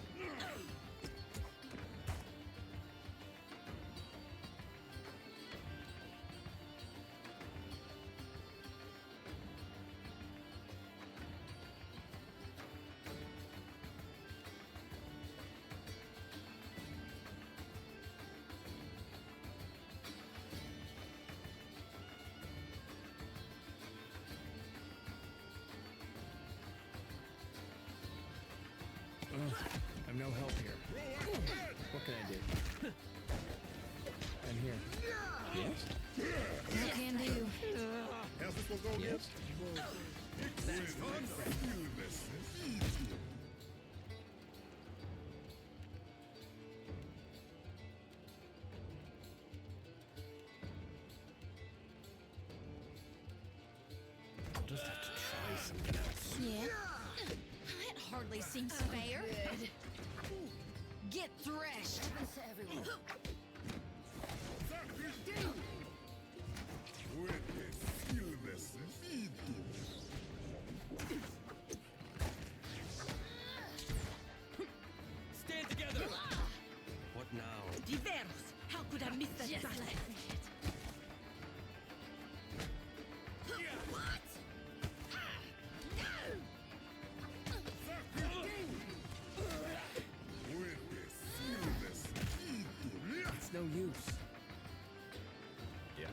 I'm no help here. What can I do? I'm here. Yes? No can do. Yes? That's I'll just have to try something else. Yeah. That hardly seems fair. Get threshed. Stand together! What now? Mr. Just Sasha. let me see it. What? It's no use. Yeah?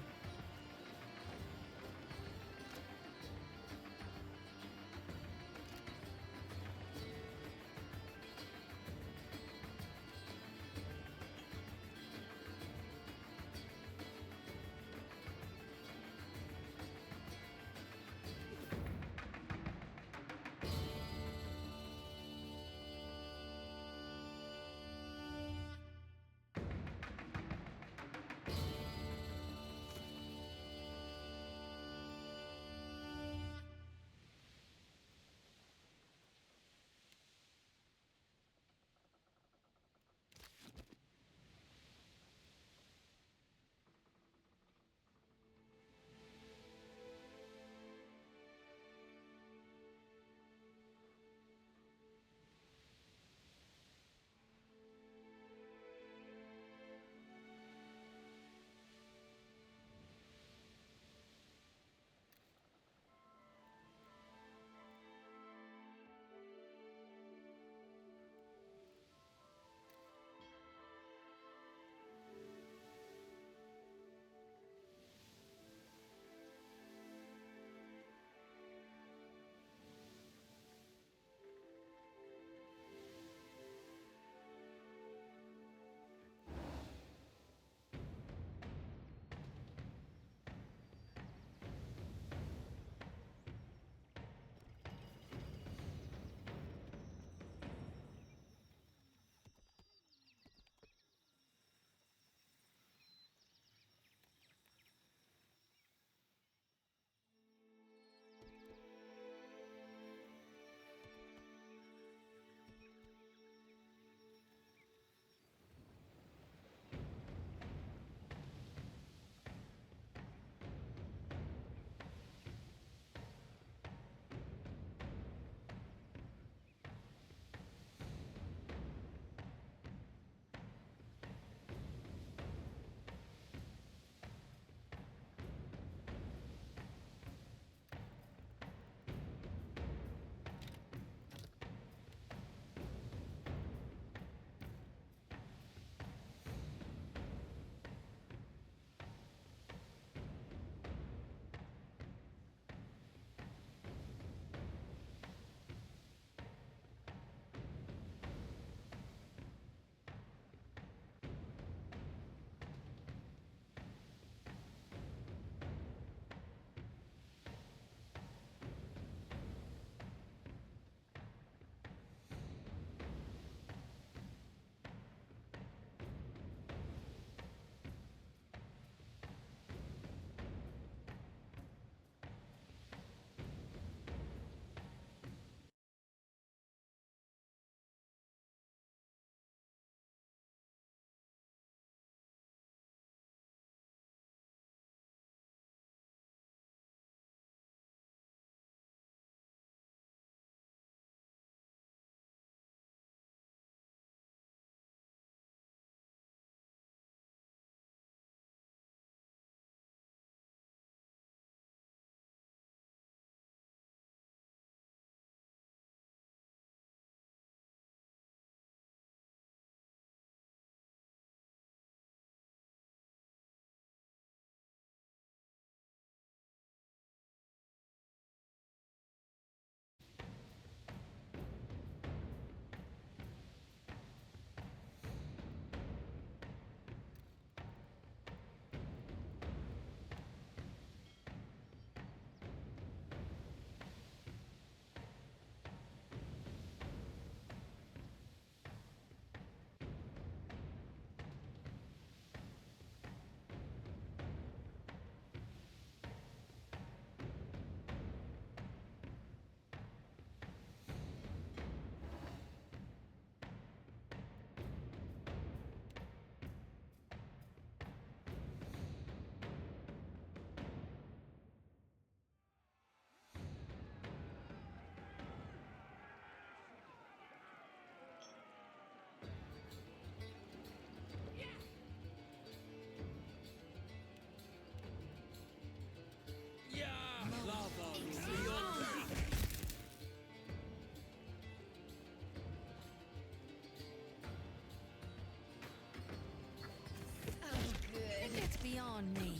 beyond me.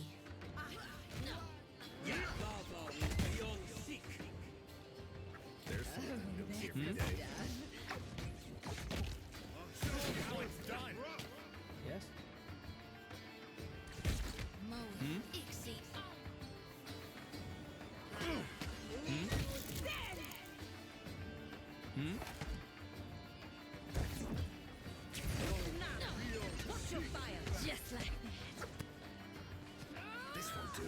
There's someone who knows here for days. Now it's done. Yes? Moe, Ixie. Watch your fire. Just like that. This won't do.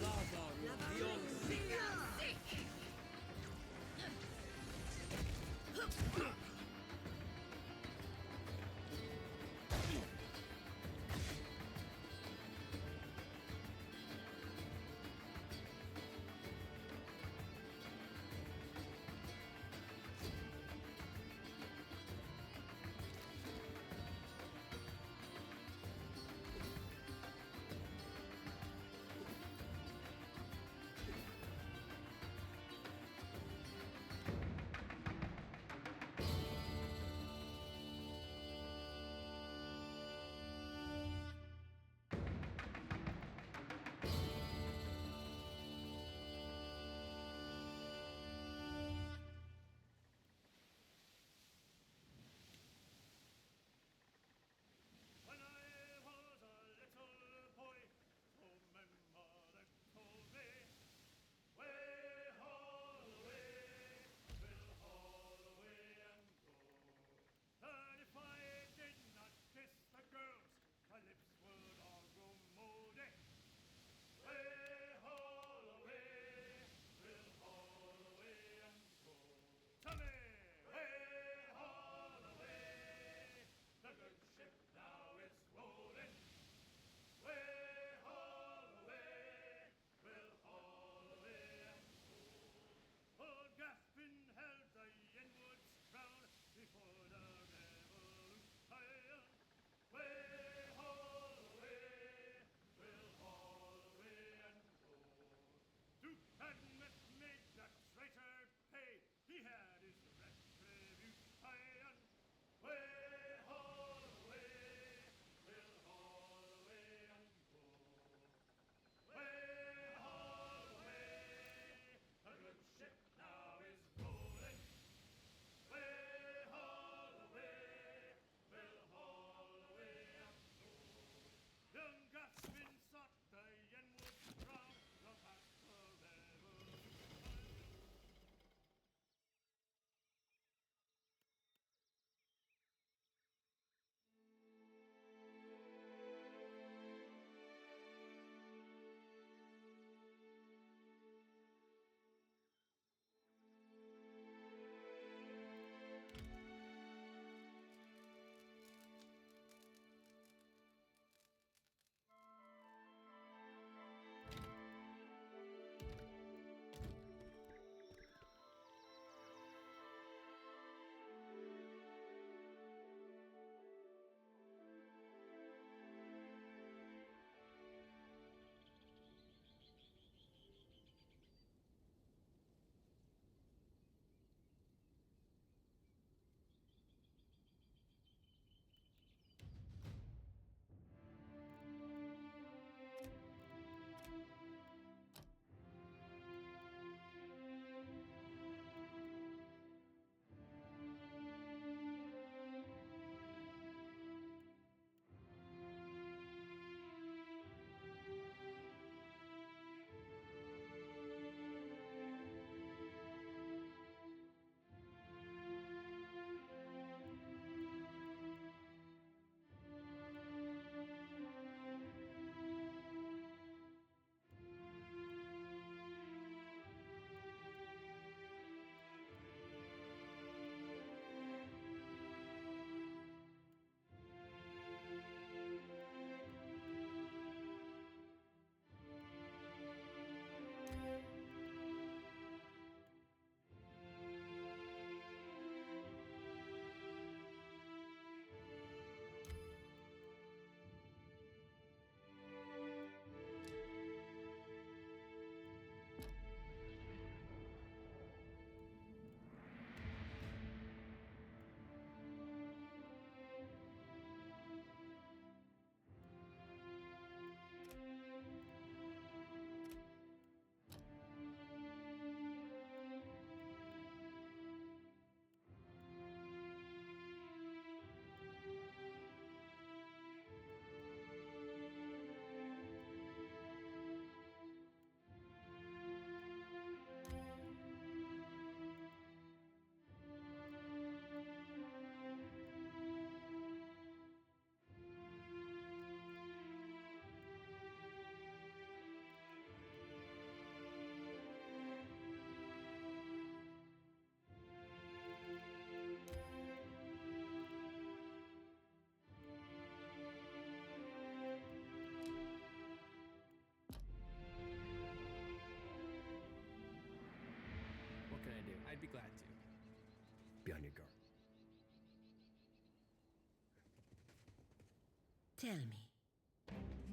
Tell me.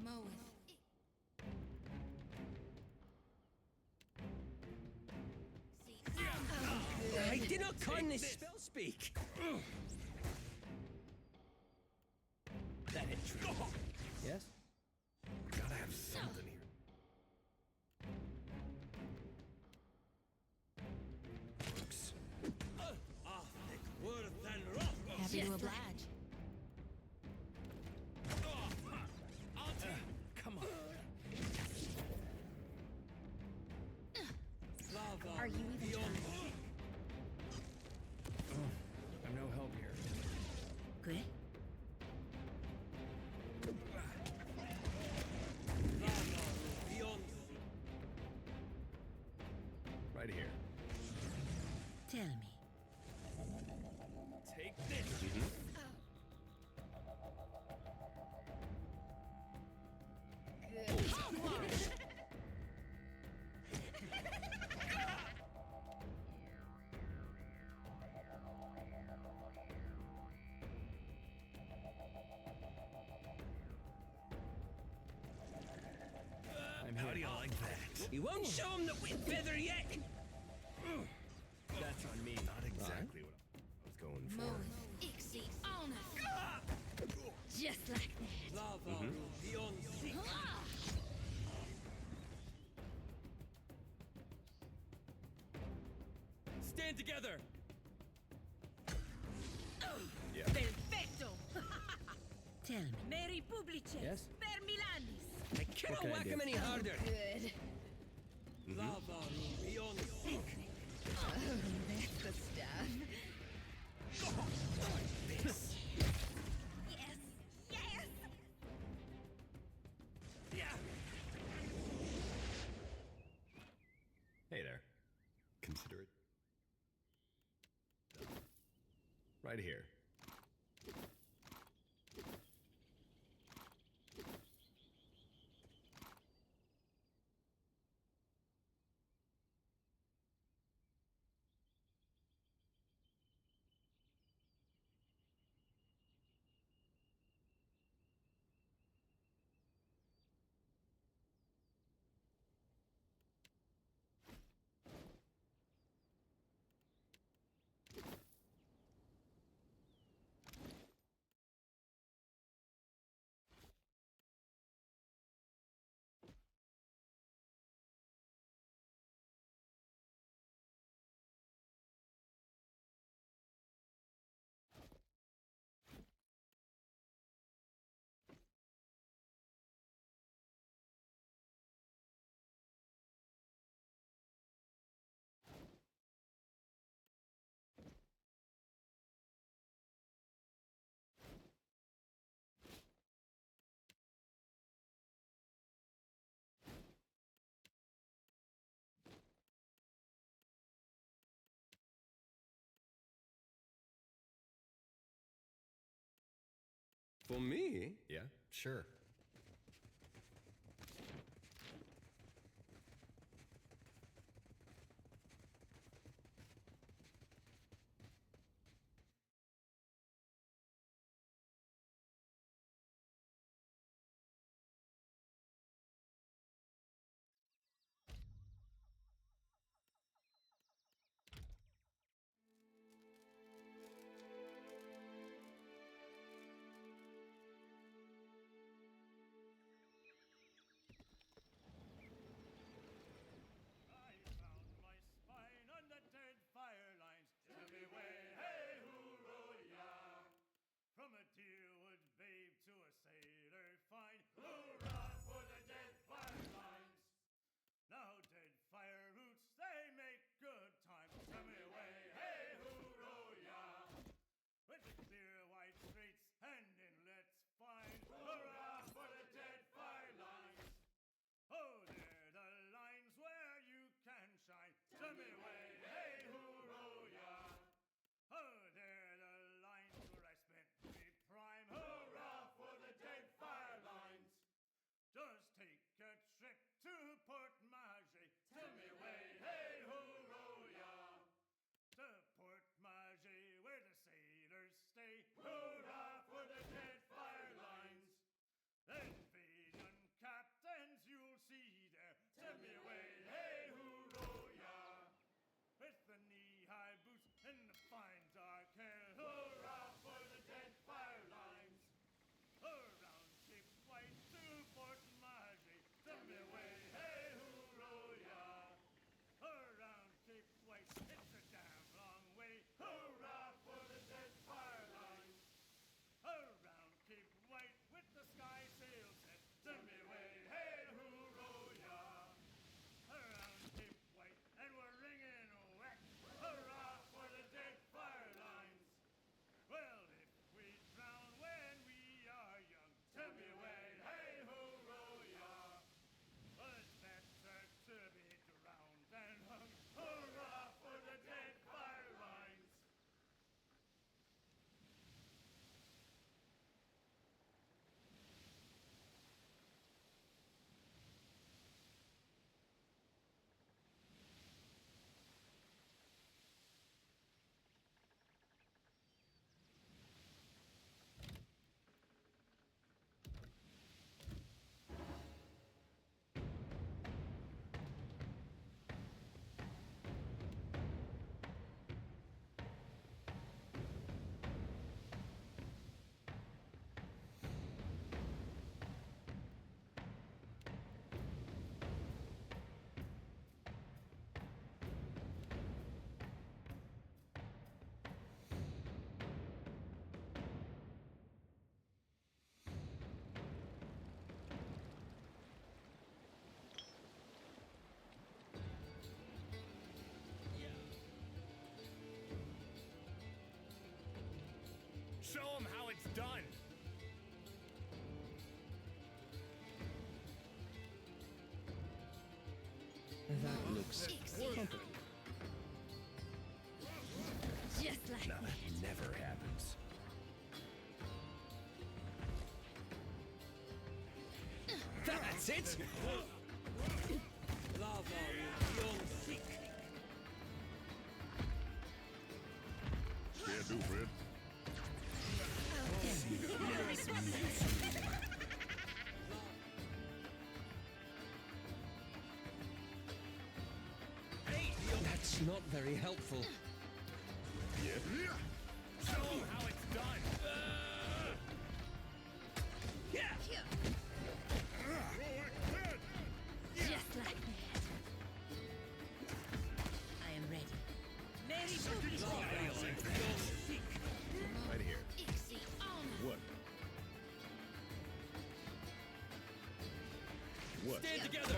Moeth. I did not coin this spell speak. That is true. Yes? Gotta have something here. Works. Happy to oblige. Come on. Are you even trying? I'm no help here. Good? Right here. Tell me. Take this. I'm How do you like that? You won't show him the whip feather yet. That's on me. Not exactly what I was going for. Moeth. Ixie. Honor. Just like that. Lava beyond sea. Stand together. Yeah. Perfecto. Tell me. Mary Publice. Yes? Per Milanis. I cannot can I whack do? him any harder. Good. Lava beyond sea. Oh, that's the stuff. This. Yes. Yes. Yeah. Hey there. Consider it. Right here. For me? Yeah, sure. done. That looks complicated. Just like Now that never happens. That's it. Can't do, Fred. That's not very helpful. Yeah. Show 'em how it's done. Just like that. I am ready. Right here. What? What? Stand together.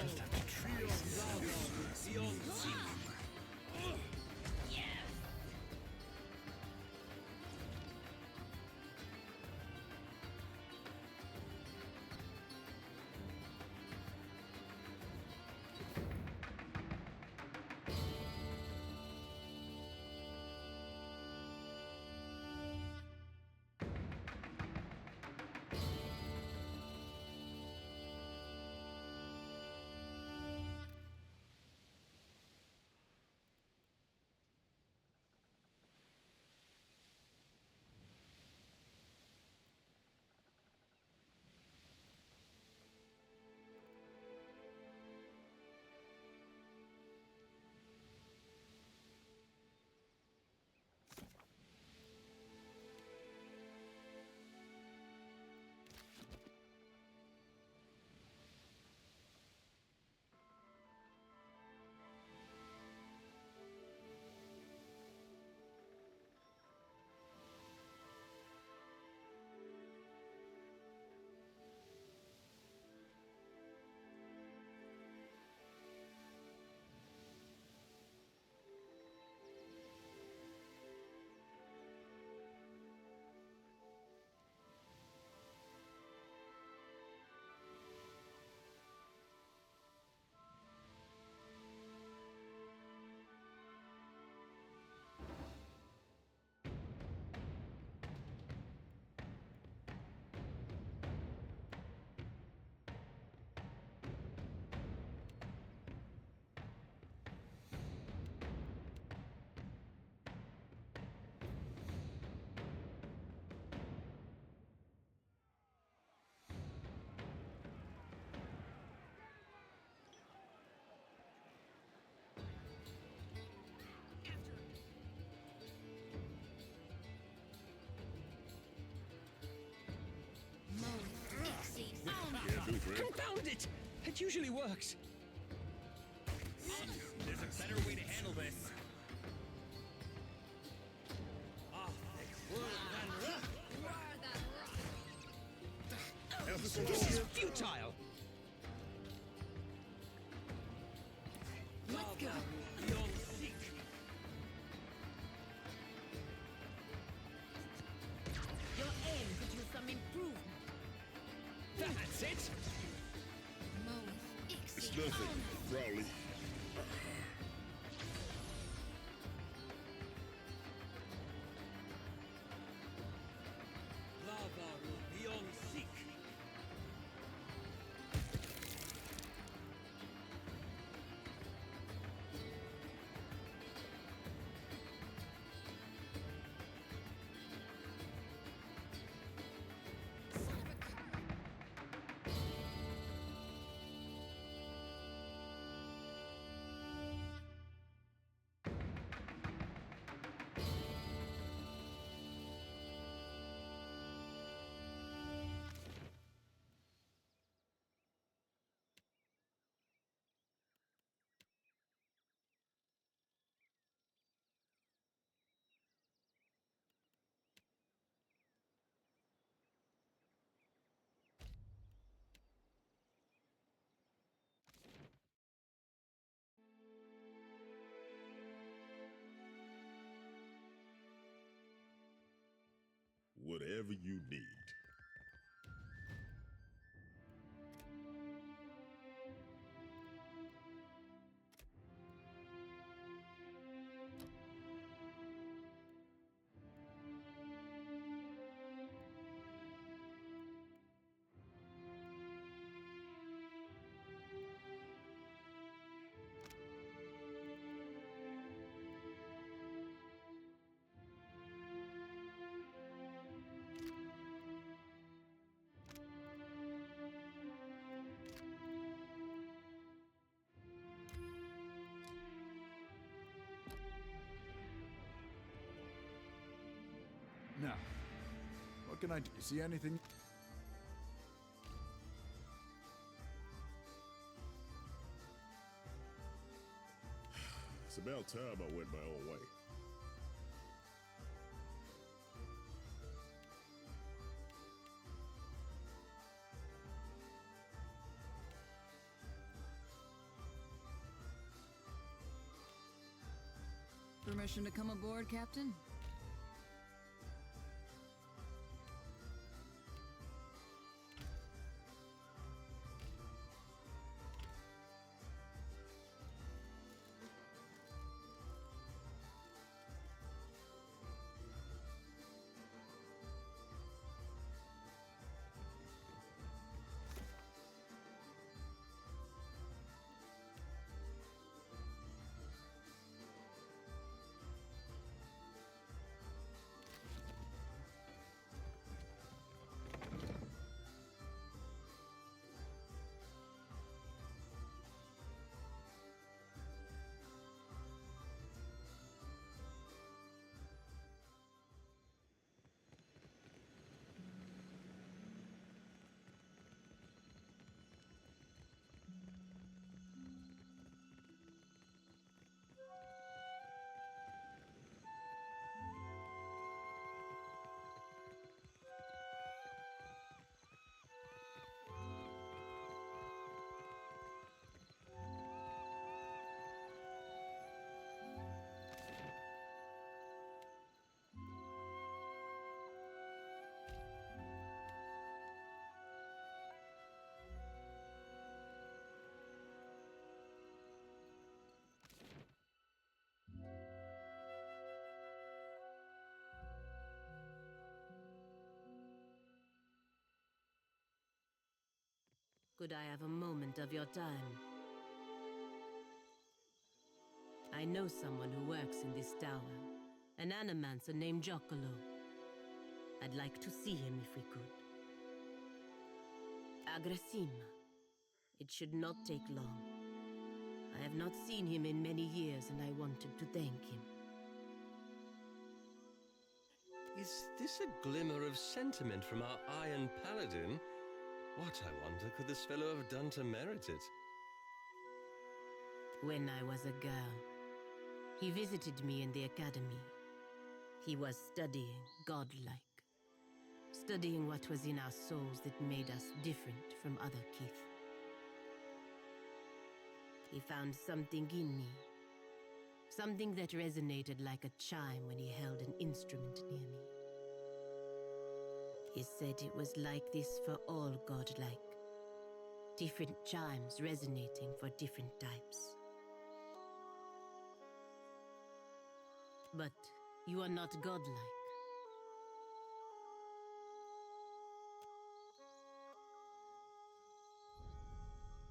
Confound it! It usually works. There's a better way to handle this. This is futile. Let's go. Your aim could use some improvement. That's it. It's nothing, Rowley. whatever you need. Now, what can I do? You see anything? It's about time I went my own way. Permission to come aboard, Captain? Could I have a moment of your time? I know someone who works in this tower. An animancer named Joccolo. I'd like to see him if we could. Agrasima. It should not take long. I have not seen him in many years, and I wanted to thank him. Is this a glimmer of sentiment from our Iron Paladin? What, I wonder, could this fellow have done to merit it? When I was a girl, he visited me in the academy. He was studying godlike. Studying what was in our souls that made us different from other Kith. He found something in me. Something that resonated like a chime when he held an instrument near me. He said it was like this for all godlike. Different chimes resonating for different types. But you are not godlike.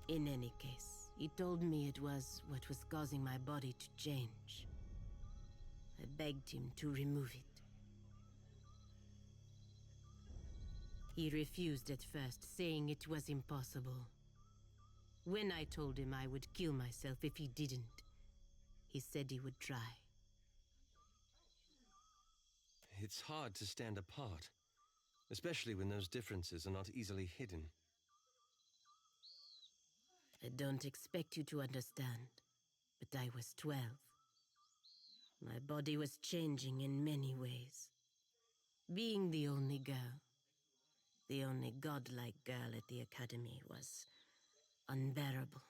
In any case, he told me it was what was causing my body to change. I begged him to remove it. He refused at first, saying it was impossible. When I told him I would kill myself if he didn't, he said he would try. It's hard to stand apart, especially when those differences are not easily hidden. I don't expect you to understand, but I was 12. My body was changing in many ways. Being the only girl, the only godlike girl at the academy, was unbearable.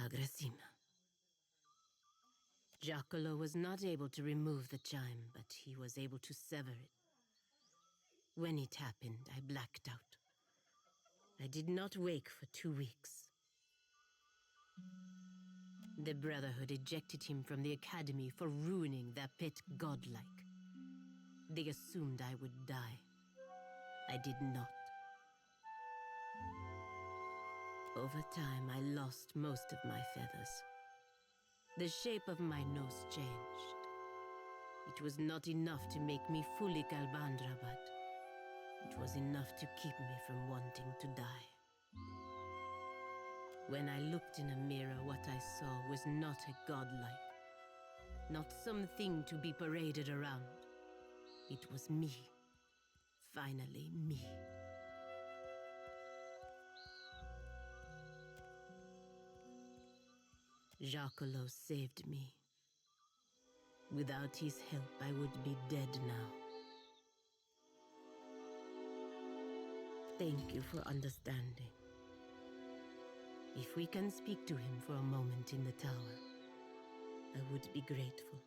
Agrasima. Giacomo was not able to remove the chime, but he was able to sever it. When it happened, I blacked out. I did not wake for 2 weeks. The Brotherhood ejected him from the academy for ruining their pet godlike. They assumed I would die. I did not. Over time, I lost most of my feathers. The shape of my nose changed. It was not enough to make me fully Galbandra, but it was enough to keep me from wanting to die. When I looked in a mirror, what I saw was not a godlike, not something to be paraded around. It was me. Finally, me. Giacomo saved me. Without his help, I would be dead now. Thank you for understanding. If we can speak to him for a moment in the tower, I would be grateful.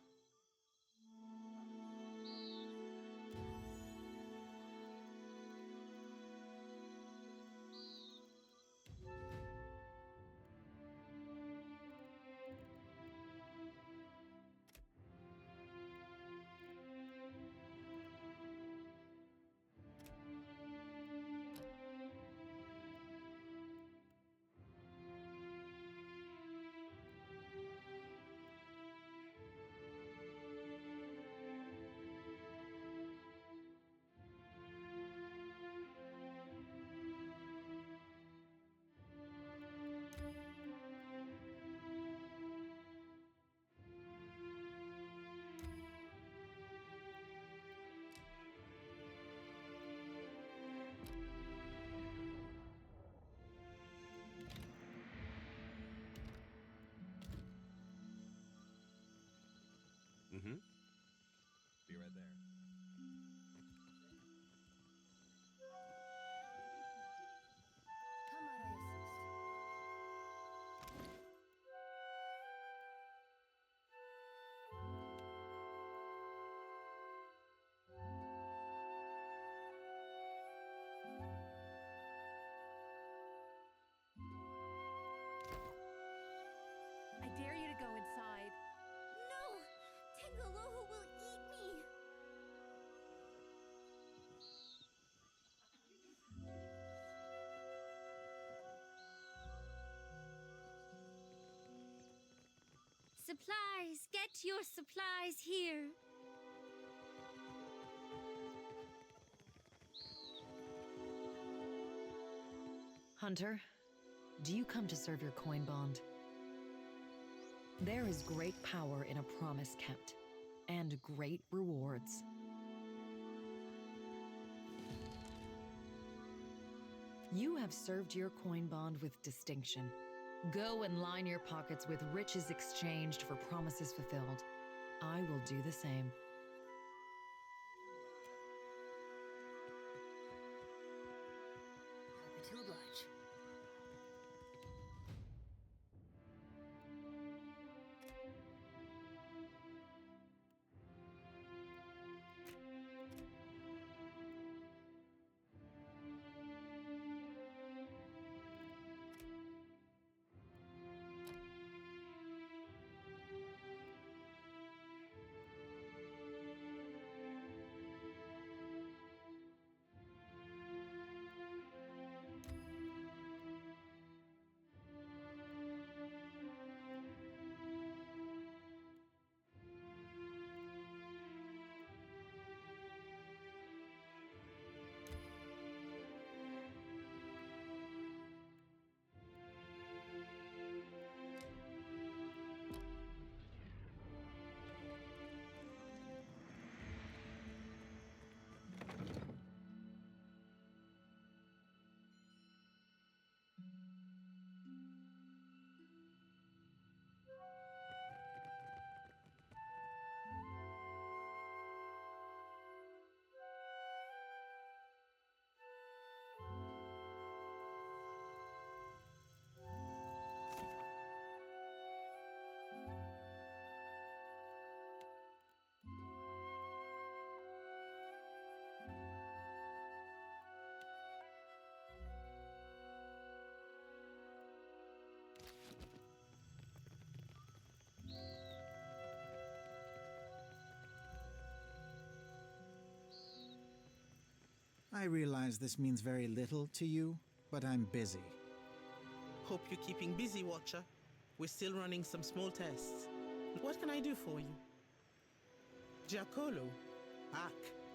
Mm-hmm. Be right there. I dare you to go inside. No! Tengarohu will eat me! Supplies! Get your supplies here! Hunter, do you come to serve your coin bond? There is great power in a promise kept, and great rewards. You have served your coin bond with distinction. Go and line your pockets with riches exchanged for promises fulfilled. I will do the same. Happy to oblige. I realize this means very little to you, but I'm busy. Hope you're keeping busy, Watcher. We're still running some small tests. What can I do for you? Giacomo?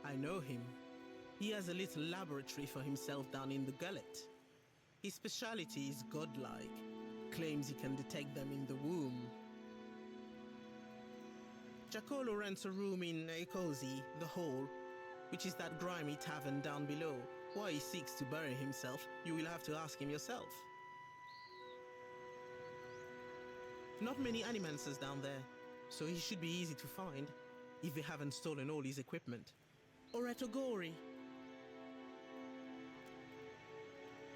I know him. He has a little laboratory for himself down in the gullet. His specialty is godlike. Claims he can detect them in the womb. Giacomo rents a room in Cozy, the Hall, which is that grimy tavern down below. Why he seeks to bury himself, you will have to ask him yourself. Not many animancers down there, so he should be easy to find, if they haven't stolen all his equipment. Or at Ogori.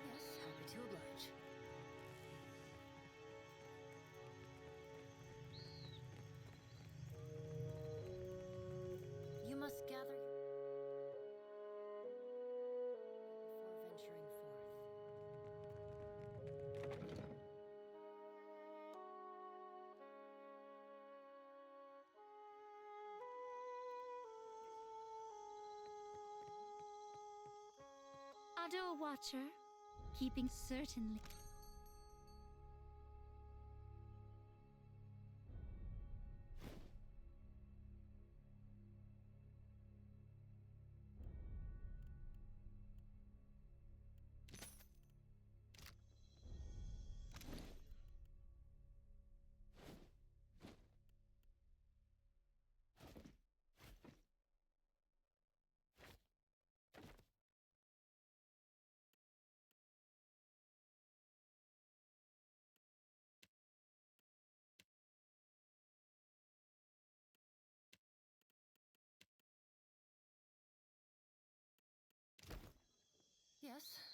Yes, happy to oblige. You must gather before venturing forth. Ado, Watcher. Keeping certainly. Yes.